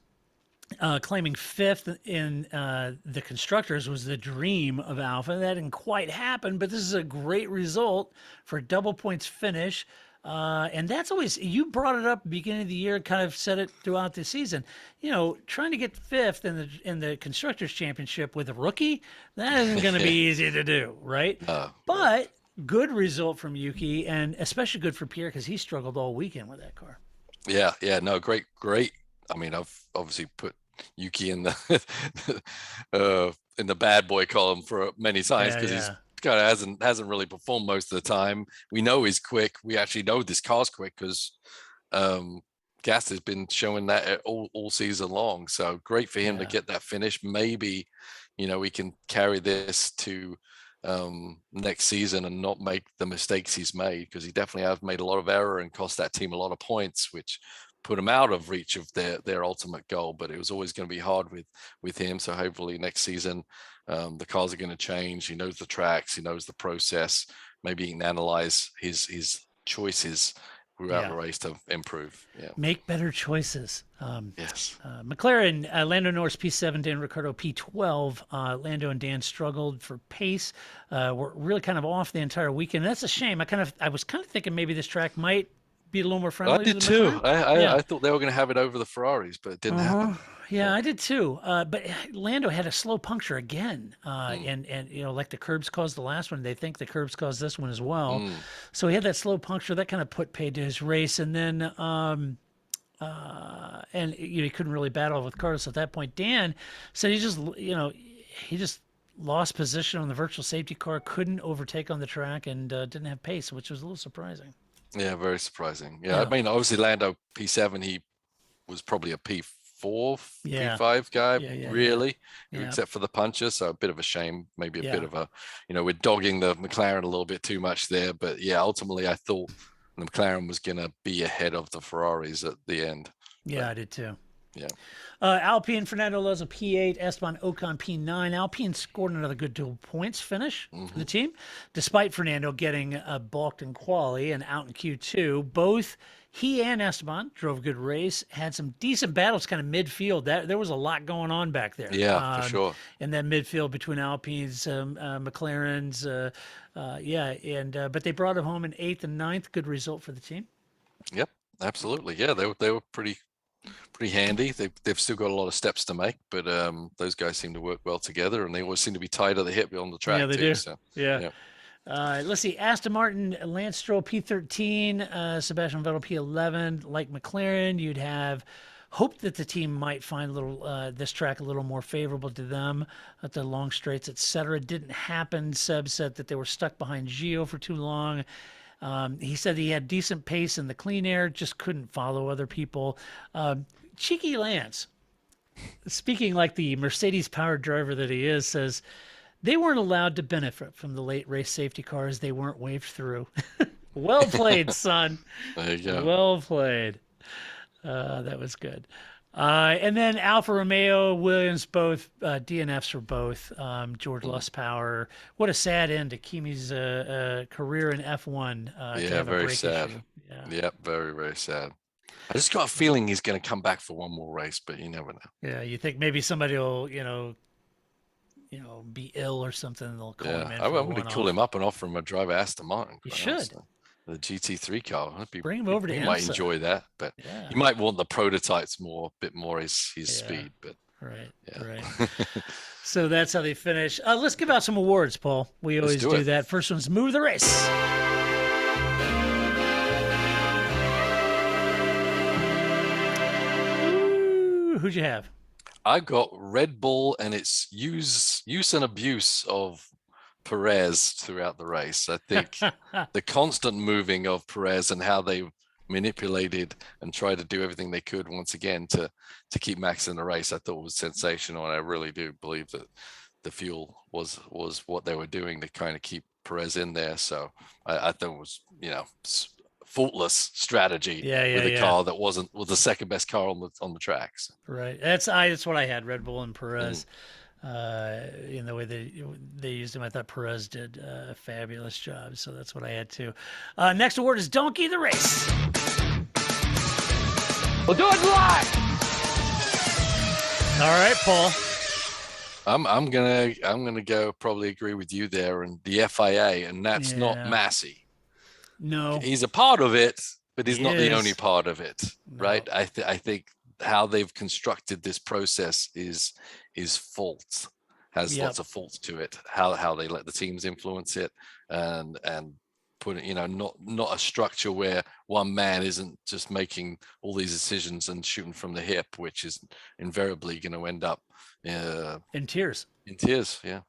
[SPEAKER 1] claiming fifth in the constructors was the dream of Alpha. That didn't quite happen, but this is a great result for a double points finish. And that's always, you brought it up at the beginning of the year, kind of said it throughout the season. You know, trying to get fifth in the constructors championship with a rookie, that isn't going to be easy to do, right? But good result from Yuki, and especially good for Pierre because he struggled all weekend with that car.
[SPEAKER 5] Yeah, no, great. I mean, I've obviously put Yuki in the in the bad boy column for many times because he's kind of hasn't really performed most of the time. We know he's quick. We actually know this car's quick because Gas has been showing that all season long. So great for him to get that finish. Maybe, you know, we can carry this to next season and not make the mistakes he's made, because he definitely has made a lot of error and cost that team a lot of points, which put him out of reach of their ultimate goal. But it was always going to be hard with him. So hopefully next season the cars are going to change. He knows the tracks, he knows the process. Maybe he can analyze his choices throughout the race to improve.
[SPEAKER 1] Make better choices.
[SPEAKER 5] Yes.
[SPEAKER 1] McLaren, Lando Norris P7, Dan Ricciardo P12. Lando and Dan struggled for pace. Were really kind of off the entire weekend. That's a shame. I was kind of thinking maybe this track might be a little more friendly.
[SPEAKER 5] I did
[SPEAKER 1] to
[SPEAKER 5] too.
[SPEAKER 1] McLaren.
[SPEAKER 5] I thought they were going to have it over the Ferraris, but it didn't happen.
[SPEAKER 1] Yeah, I did too. But Lando had a slow puncture again, and you know, like the curbs caused the last one, they think the curbs caused this one as well. So he had that slow puncture that kind of put paid to his race, and then and he couldn't really battle with Carlos at that point. Dan said he just lost position on the virtual safety car, couldn't overtake on the track, and didn't have pace, which was a little surprising.
[SPEAKER 5] Yeah, very surprising. Yeah, I mean, obviously Lando P7, he was probably a P4, P5 guy, really, except for the puncher. So a bit of a shame, maybe a bit of a, we're dogging the McLaren a little bit too much there. But yeah, ultimately I thought the McLaren was going to be ahead of the Ferraris at the end.
[SPEAKER 1] Yeah, I did too.
[SPEAKER 5] Yeah.
[SPEAKER 1] Alpine, Fernando Alonso P8, Esteban Ocon P9. Alpine scored another good 2 points finish for the team, despite Fernando getting balked in quali and out in Q2. Both he and Esteban drove a good race, had some decent battles kind of midfield. There was a lot going on back there.
[SPEAKER 5] Yeah, for sure.
[SPEAKER 1] In that midfield between Alpines, McLaren's, but they brought him home in 8th and 9th. Good result for the team.
[SPEAKER 5] Yep, absolutely. Yeah, they were pretty handy. They've still got a lot of steps to make, but those guys seem to work well together, and they always seem to be tight at the hip on the track.
[SPEAKER 1] Yeah, they
[SPEAKER 5] too,
[SPEAKER 1] do.
[SPEAKER 5] So,
[SPEAKER 1] yeah. Let's see. Aston Martin, Lance Stroll P13, Sebastian Vettel P11. Like McLaren, you'd have hoped that the team might find this track a little more favorable to them at the long straights, etc. Didn't happen. Seb said that they were stuck behind Gio for too long. He said he had decent pace in the clean air, just couldn't follow other people. Cheeky Lance, speaking like the Mercedes-powered driver that he is, says they weren't allowed to benefit from the late race safety cars. They weren't waved through. Well played, son.
[SPEAKER 5] There you go.
[SPEAKER 1] Well played. That was good. And then Alfa Romeo, Williams, both DNFs for both. George lost power. What a sad end to Kimi's career in F1.
[SPEAKER 5] Yeah, very sad. Yeah, very, very sad. I just got a feeling he's going to come back for one more race, but you never know.
[SPEAKER 1] Yeah, you think maybe somebody will, be ill or something, and they'll call him in.
[SPEAKER 5] I'm going to call him up and offer him a drive at Aston Martin.
[SPEAKER 1] You should.
[SPEAKER 5] Honestly. The GT3 car.
[SPEAKER 1] Bring him over to
[SPEAKER 5] He
[SPEAKER 1] IMSA.
[SPEAKER 5] might enjoy that, but you might want the prototypes a bit more his speed. But
[SPEAKER 1] right. So that's how they finish. Let's give out some awards, Paul. We always do that. First one's Move the Race. Ooh, who'd you have?
[SPEAKER 5] I got Red Bull and its use and abuse of Perez throughout the race. I think the constant moving of Perez and how they manipulated and tried to do everything they could once again to keep Max in the race, I thought was sensational. And I really do believe that the fuel was what they were doing to kind of keep Perez in there. So I thought it was, faultless strategy with a car that was the second best car on the tracks.
[SPEAKER 1] Right. That's what I had, Red Bull and Perez. In the way they used him, I thought Perez did a fabulous job. So that's what I had too. Next award is Donkey the Race.
[SPEAKER 2] We'll do it live.
[SPEAKER 1] All right, Paul.
[SPEAKER 5] I'm gonna go probably agree with you there, and the FIA, and that's not Massey.
[SPEAKER 1] No,
[SPEAKER 5] he's a part of it, but he's not the only part of it, right? I think how they've constructed this process is fault, has lots of faults to it. How they let the teams influence it, and put it, not a structure where one man isn't just making all these decisions and shooting from the hip, which is invariably going to end up
[SPEAKER 1] in tears.
[SPEAKER 5] Yeah,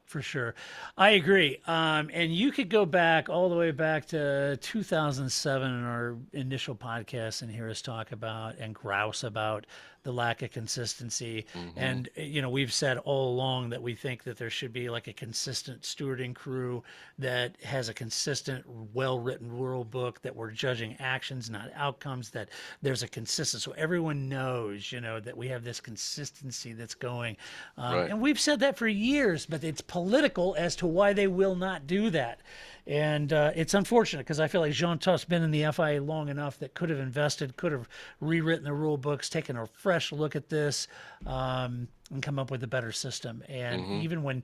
[SPEAKER 1] for sure. I agree. And you could go back all the way back to 2007 in our initial podcast and hear us talk about and grouse about the lack of consistency. And, we've said all along that we think that there should be like a consistent stewarding crew that has a consistent, well-written rule book, that we're judging actions, not outcomes, that there's a consistent, so everyone knows, that we have this consistency that's going. And we've said that for years, but it's political as to why they will not do that. And it's unfortunate because I feel like Jean Toft's been in the FIA long enough that could have invested, could have rewritten the rule books, taken a fresh look at this, and come up with a better system. And even when,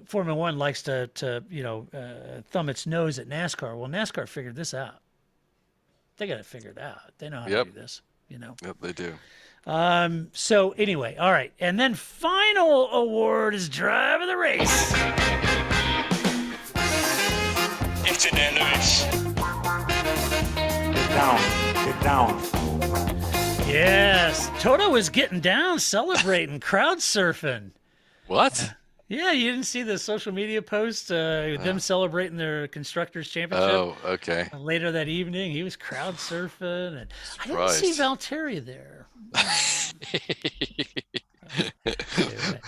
[SPEAKER 1] Formula One likes to thumb its nose at NASCAR, well, NASCAR figured this out. They got it figured out. They know how to do this,
[SPEAKER 5] Yep, they do.
[SPEAKER 1] So anyway, all right. And then final award is Drive of the Race.
[SPEAKER 6] It's an Lewis.
[SPEAKER 2] Get down.
[SPEAKER 1] Yes, Toto was getting down, celebrating, crowd surfing.
[SPEAKER 5] What?
[SPEAKER 1] Yeah, you didn't see the social media post, them celebrating their constructors championship
[SPEAKER 5] Oh, okay.
[SPEAKER 1] later that evening. He was crowd surfing, and I didn't see
[SPEAKER 5] Surprised.
[SPEAKER 1] Valtteri there. Anyway.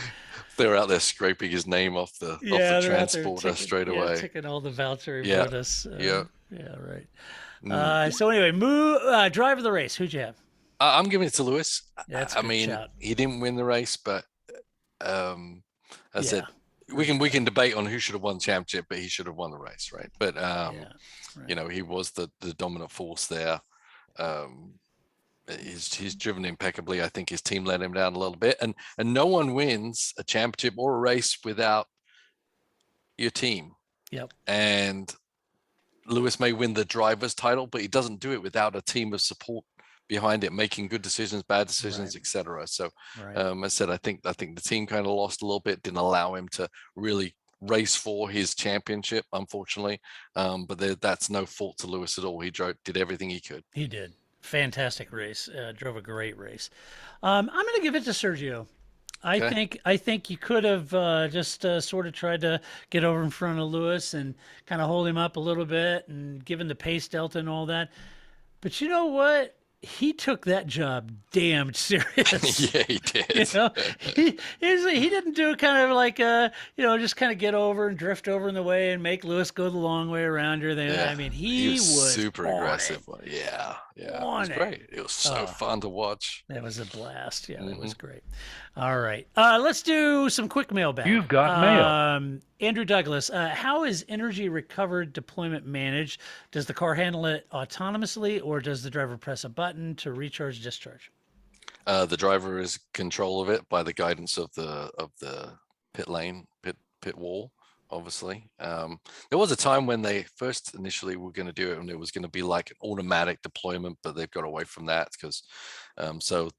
[SPEAKER 5] They're out there scraping his name off the
[SPEAKER 1] Yeah, they're out there
[SPEAKER 5] transporter
[SPEAKER 1] ticking,
[SPEAKER 5] straight away.
[SPEAKER 1] ticking all the Valtteri
[SPEAKER 5] Yeah,
[SPEAKER 1] bonus.
[SPEAKER 5] yeah.
[SPEAKER 1] Yeah, right.
[SPEAKER 5] Mm.
[SPEAKER 1] So anyway, drive of the race. Who'd you have?
[SPEAKER 5] I'm giving it to Lewis.
[SPEAKER 1] That's a
[SPEAKER 5] I
[SPEAKER 1] good
[SPEAKER 5] mean,
[SPEAKER 1] shout.
[SPEAKER 5] he didn't win the race, but as I said,
[SPEAKER 1] Yeah.
[SPEAKER 5] we can debate on who should have won the championship, but he should have won the race, right? But
[SPEAKER 1] Yeah, right.
[SPEAKER 5] you know, he was the dominant force there. He's driven impeccably. I think his team let him down a little bit, and no one wins a championship or a race without your team.
[SPEAKER 1] Yep.
[SPEAKER 5] And Lewis may win the driver's title, but he doesn't do it without a team of support behind it, making good decisions, bad decisions,
[SPEAKER 1] Right.
[SPEAKER 5] etc. So,
[SPEAKER 1] Right.
[SPEAKER 5] I said, I think the team kind of lost a little bit, didn't allow him to really race for his championship, unfortunately. But that's no fault to Lewis at all. He did everything he could.
[SPEAKER 1] He did. Fantastic race. Drove a great race. I'm going to give it to Sergio.
[SPEAKER 5] Okay.
[SPEAKER 1] I think you could have just sort of tried to get over in front of Lewis and kind of hold him up a little bit and given the pace delta and all that. But you know what? He took that job damn serious.
[SPEAKER 5] Yeah, he did.
[SPEAKER 1] You know, he didn't do it kind of like just kind of get over and drift over in the way and make Lewis go the long way around or anything.
[SPEAKER 5] Yeah.
[SPEAKER 1] I mean, he was
[SPEAKER 5] super
[SPEAKER 1] on
[SPEAKER 5] aggressive.
[SPEAKER 1] it.
[SPEAKER 5] Yeah, it
[SPEAKER 1] On
[SPEAKER 5] was
[SPEAKER 1] it.
[SPEAKER 5] great. It was so
[SPEAKER 1] Oh.
[SPEAKER 5] fun to watch.
[SPEAKER 1] That was a blast. Yeah, that was
[SPEAKER 5] Mm-hmm.
[SPEAKER 1] great. All right. Let's do some quick mailbag.
[SPEAKER 7] You've got mail.
[SPEAKER 1] Andrew Douglas, how is energy recovered deployment managed? Does the car handle it autonomously or does the driver press a button to recharge, discharge?
[SPEAKER 5] The driver is control of it by the guidance of the pit lane, pit wall, obviously. There was a time when they first initially were going to do it and it was going to be like an automatic deployment, but they've got away from that because so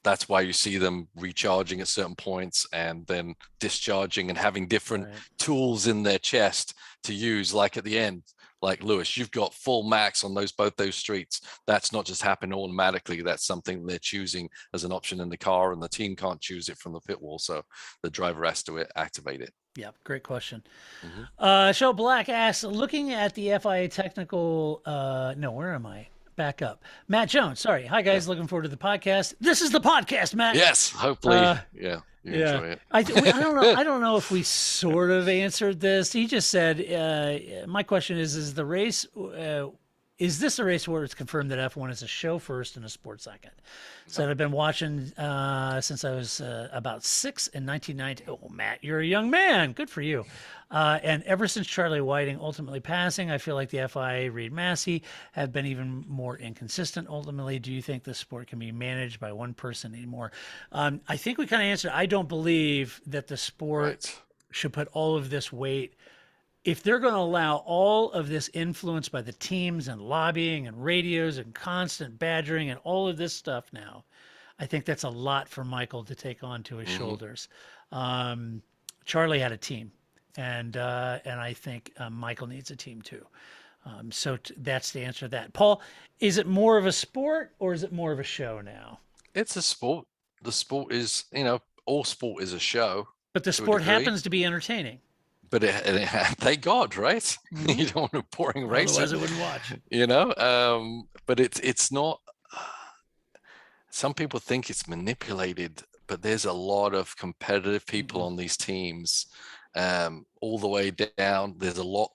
[SPEAKER 5] that's why you see them recharging at certain points and then discharging and having different
[SPEAKER 1] Right.
[SPEAKER 5] tools in their chest to use, like at the end. Like Lewis, you've got full max on both those streets. That's not just happening automatically. That's something they're choosing as an option in the car, and the team can't choose it from the pit wall. So the driver has to activate it.
[SPEAKER 1] Yeah, great question.
[SPEAKER 5] Mm-hmm.
[SPEAKER 1] Show Black asks, looking at the FIA technical, no, where am I? Back up. Matt Jones, sorry. Hi, guys. Looking forward to the podcast. This is the podcast, Matt.
[SPEAKER 5] Yes, hopefully, you enjoy it.
[SPEAKER 1] I don't know. I don't know if we sort of answered this. He just said, "My question is the race? Is this a race where it's confirmed that F1 is a show first and a sport second?" Said I've been watching since I was about 6 in 1990. Oh, Matt, you're a young man. Good for you. And ever since Charlie Whiting ultimately passing, I feel like the FIA, Reed Massey, have been even more inconsistent. Ultimately, do you think the sport can be managed by one person anymore? I think we kind of answered. I don't believe that the sport
[SPEAKER 5] Right.
[SPEAKER 1] should put all of this weight. If they're going to allow all of this influence by the teams and lobbying and radios and constant badgering and all of this stuff now, I think that's a lot for Michael to take on to his shoulders. Charlie had a team, and I think Michael needs a team too. So that's the answer to that. Paul, is it more of a sport or is it more of a show now?
[SPEAKER 5] It's a sport. The sport is, all sport is a show.
[SPEAKER 1] But the
[SPEAKER 5] to a
[SPEAKER 1] sport
[SPEAKER 5] degree.
[SPEAKER 1] happens to be entertaining.
[SPEAKER 5] But thank God, right? You don't want a boring race.
[SPEAKER 1] Otherwise, I wouldn't watch.
[SPEAKER 5] But it's not. Some people think it's manipulated, but there's a lot of competitive people on these teams, all the way down. There's a lot.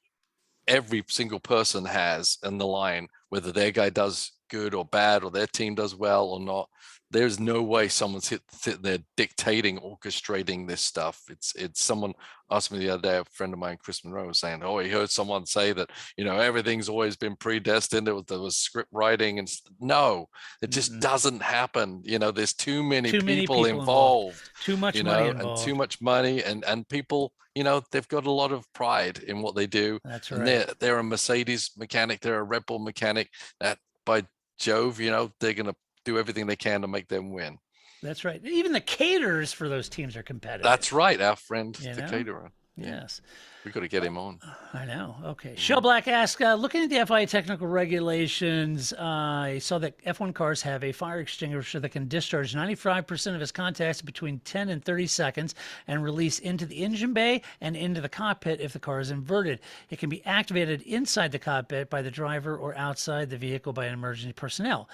[SPEAKER 5] Every single person has in the line, whether their guy does good or bad, or their team does well or not. There's no way someone's sitting there dictating, orchestrating this stuff. It's someone asked me the other day, a friend of mine, Chris Monroe, was saying, "Oh, he heard someone say that everything's always been predestined. There was script writing, and no, it just doesn't happen. There's too many people involved,
[SPEAKER 1] too much money involved,
[SPEAKER 5] and too much money, and people, they've got a lot of pride in what they do.
[SPEAKER 1] That's
[SPEAKER 5] and
[SPEAKER 1] right.
[SPEAKER 5] they're a Mercedes mechanic, they're a Red Bull mechanic. That by Jove, they're gonna do everything they can to make them win.
[SPEAKER 1] That's right. Even the caterers for those teams are competitive.
[SPEAKER 5] That's right, our friend,
[SPEAKER 1] You
[SPEAKER 5] the
[SPEAKER 1] know?
[SPEAKER 5] caterer.
[SPEAKER 1] Yes.
[SPEAKER 5] We got to get him on.
[SPEAKER 1] I know. Okay. Shell Black asks, looking at the FIA technical regulations, I saw that F1 cars have a fire extinguisher that can discharge 95% of its contacts between 10 and 30 seconds and release into the engine bay and into the cockpit if the car is inverted. It can be activated inside the cockpit by the driver or outside the vehicle by emergency personnel.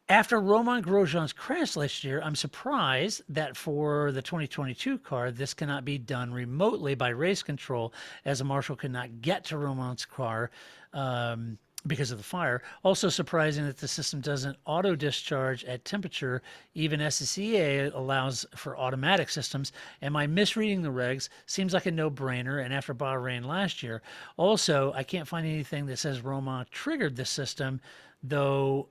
[SPEAKER 1] After Romain Grosjean's crash last year, I'm surprised that for the 2022 car, this cannot be done remotely by race control, as a marshal could not get to Romain's car because of the fire. Also surprising that the system doesn't auto-discharge at temperature. Even SCCA allows for automatic systems. Am I misreading the regs? Seems like a no-brainer, and after Bahrain last year. Also, I can't find anything that says Romain triggered the system, though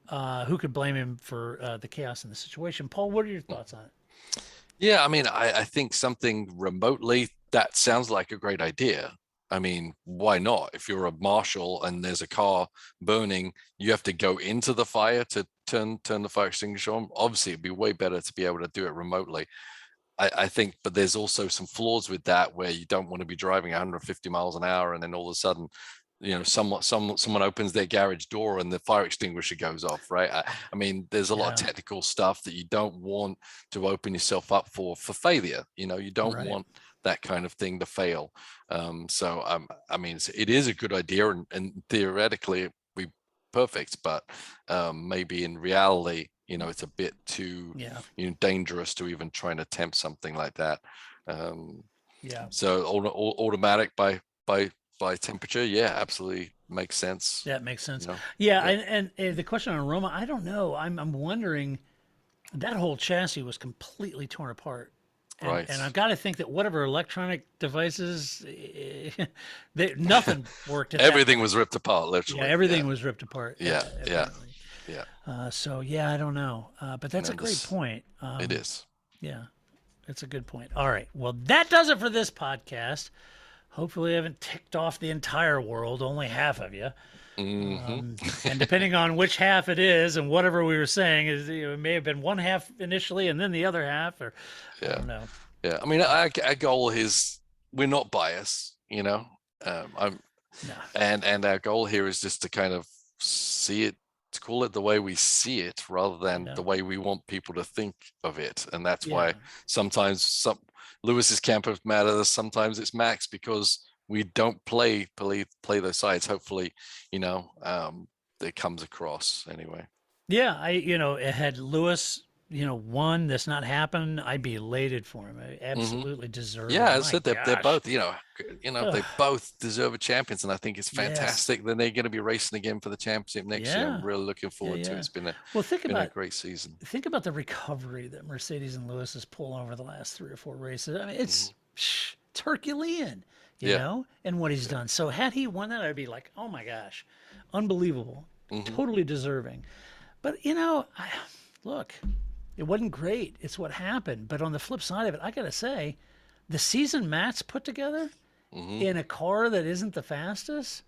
[SPEAKER 1] who could blame him for the chaos in the situation? Paul, what are your thoughts on it?
[SPEAKER 5] Yeah, I mean, I think something remotely, that sounds like a great idea. I mean, why not? If you're a marshal and there's a car burning, you have to go into the fire to turn the fire extinguisher on. Obviously, it'd be way better to be able to do it remotely. I think, but there's also some flaws with that where you don't want to be driving 150 miles an hour and then all of a sudden, someone opens their garage door and the fire extinguisher goes off, right? I mean, there's a lot of technical stuff that you don't want to open yourself up for failure. You don't want that kind of thing to fail. So I mean, it is a good idea, and theoretically it'd be perfect, but maybe in reality, it's a bit too dangerous to even try and attempt something like that. So automatic by temperature, absolutely makes sense.
[SPEAKER 1] That makes sense. And the question on Roma, I don't know. I'm wondering, that whole chassis was completely torn apart. And I've got to think that whatever electronic devices, nothing worked.
[SPEAKER 5] Everything was ripped apart, literally.
[SPEAKER 1] Yeah, everything was ripped apart.
[SPEAKER 5] Yeah.
[SPEAKER 1] So I don't know. But that's a great point.
[SPEAKER 5] It is.
[SPEAKER 1] Yeah, that's a good point. All right. Well, that does it for this podcast. Hopefully I haven't ticked off the entire world, only half of you. And depending on which half it is and whatever we were saying, it may have been one half initially and then the other half, or I don't know.
[SPEAKER 5] Yeah, I mean, our goal is, we're not biased, and our goal here is just to kind of see it, to call it the way we see it rather than the way we want people to think of it. And that's why sometimes Lewis's camp matters, sometimes it's Max, because we don't play those sides. Hopefully, it comes across anyway.
[SPEAKER 1] Yeah, had Lewis, won, this not happen, I'd be elated for him. I absolutely deserve it.
[SPEAKER 5] Yeah, I said they're both, they both deserve a champions, and I think it's fantastic that they're going to be racing again for the championship next year. I'm really looking forward to it. It's been a great season.
[SPEAKER 1] Think about the recovery that Mercedes and Lewis has pulled over the last 3 or 4 races. I mean, it's Herculean, you know, and what he's done. So had he won that, I'd be like, oh my gosh, unbelievable, totally deserving. But look, it wasn't great. It's what happened. But on the flip side of it, I got to say, the season Matt's put together in a car that isn't the fastest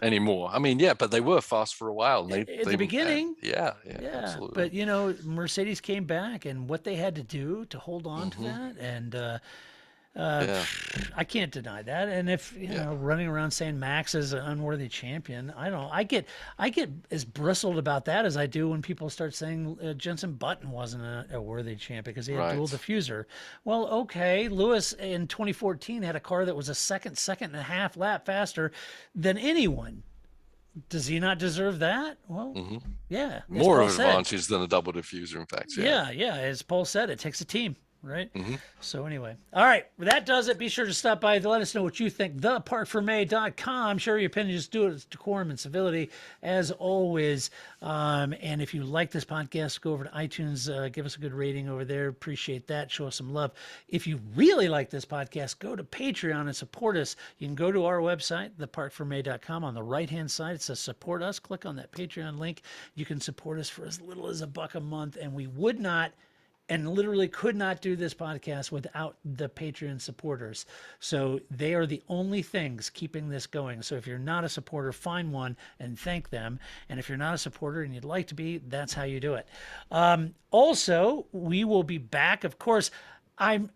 [SPEAKER 5] anymore. I mean, but they were fast for a while.
[SPEAKER 1] At the beginning.
[SPEAKER 5] Absolutely.
[SPEAKER 1] But, Mercedes came back, and what they had to do to hold on to that. And I can't deny that. And if running around saying Max is an unworthy champion, I get as bristled about that as I do when people start saying Jenson Button wasn't a worthy champion because he had dual diffuser. Well, okay, Lewis in 2014 had a car that was a second and a half lap faster than anyone. Does he not deserve that? Well,
[SPEAKER 5] more of an advantage than a double diffuser, in fact.
[SPEAKER 1] Yeah. As Paul said, it takes a team. Right. So anyway, all right, well, that does it. Be sure to stop by to let us know what you think. theparcferme.com. Share your opinion. Just do it with decorum and civility, as always. And if you like this podcast, go over to iTunes, give us a good rating over there. Appreciate that. Show us some love. If you really like this podcast, go to Patreon and support us. You can go to our website, theparcferme.com. On the right-hand side, it says support us. Click on that Patreon link. You can support us for as little as $1 a month, and we would not and literally could not do this podcast without the Patreon supporters. So they are the only things keeping this going. So if you're not a supporter, find one and thank them. And if you're not a supporter and you'd like to be, that's how you do it. Also, we will be back. Of course, I'm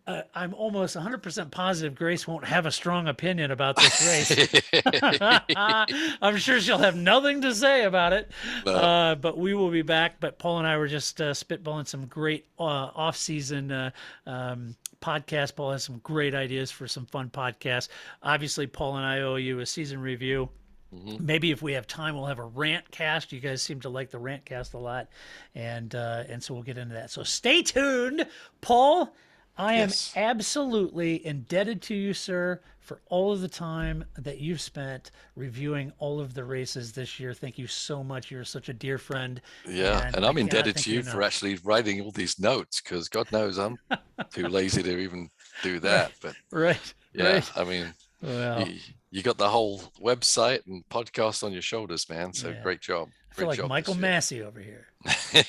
[SPEAKER 1] almost 100% positive Grace won't have a strong opinion about this race. I'm sure she'll have nothing to say about it.
[SPEAKER 5] No.
[SPEAKER 1] But we will be back. But Paul and I were just spitballing some great off-season podcasts. Paul has some great ideas for some fun podcasts. Obviously, Paul and I owe you a season review. Maybe if we have time, we'll have a rant cast. You guys seem to like the rant cast a lot, and so we'll get into that. So stay tuned, Paul. I am
[SPEAKER 5] Yes.
[SPEAKER 1] absolutely indebted to you, sir, for all of the time that you've spent reviewing all of the races this year. Thank you so much. You're such a dear friend.
[SPEAKER 5] Yeah, and
[SPEAKER 1] I
[SPEAKER 5] I'm
[SPEAKER 1] cannot
[SPEAKER 5] indebted
[SPEAKER 1] thank
[SPEAKER 5] to you
[SPEAKER 1] enough.
[SPEAKER 5] for actually writing all these notes, because God knows I'm too lazy to even do that. But
[SPEAKER 1] Right.
[SPEAKER 5] yeah,
[SPEAKER 1] Right.
[SPEAKER 5] I mean,
[SPEAKER 1] Well,
[SPEAKER 5] you got the whole website and podcast on your shoulders, man. So
[SPEAKER 1] Yeah.
[SPEAKER 5] great job.
[SPEAKER 1] I feel
[SPEAKER 5] Great
[SPEAKER 1] like
[SPEAKER 5] job
[SPEAKER 1] Michael
[SPEAKER 5] this
[SPEAKER 1] Massey over here.
[SPEAKER 5] year.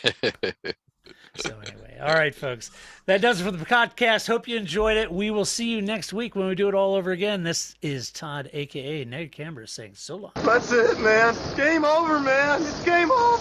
[SPEAKER 1] So anyway, all right, folks, that does it for the podcast. Hope you enjoyed it. We will see you next week when we do it all over again. This is Todd, aka Ned Camber, saying so long.
[SPEAKER 7] That's it, man. Game over, man. It's game over.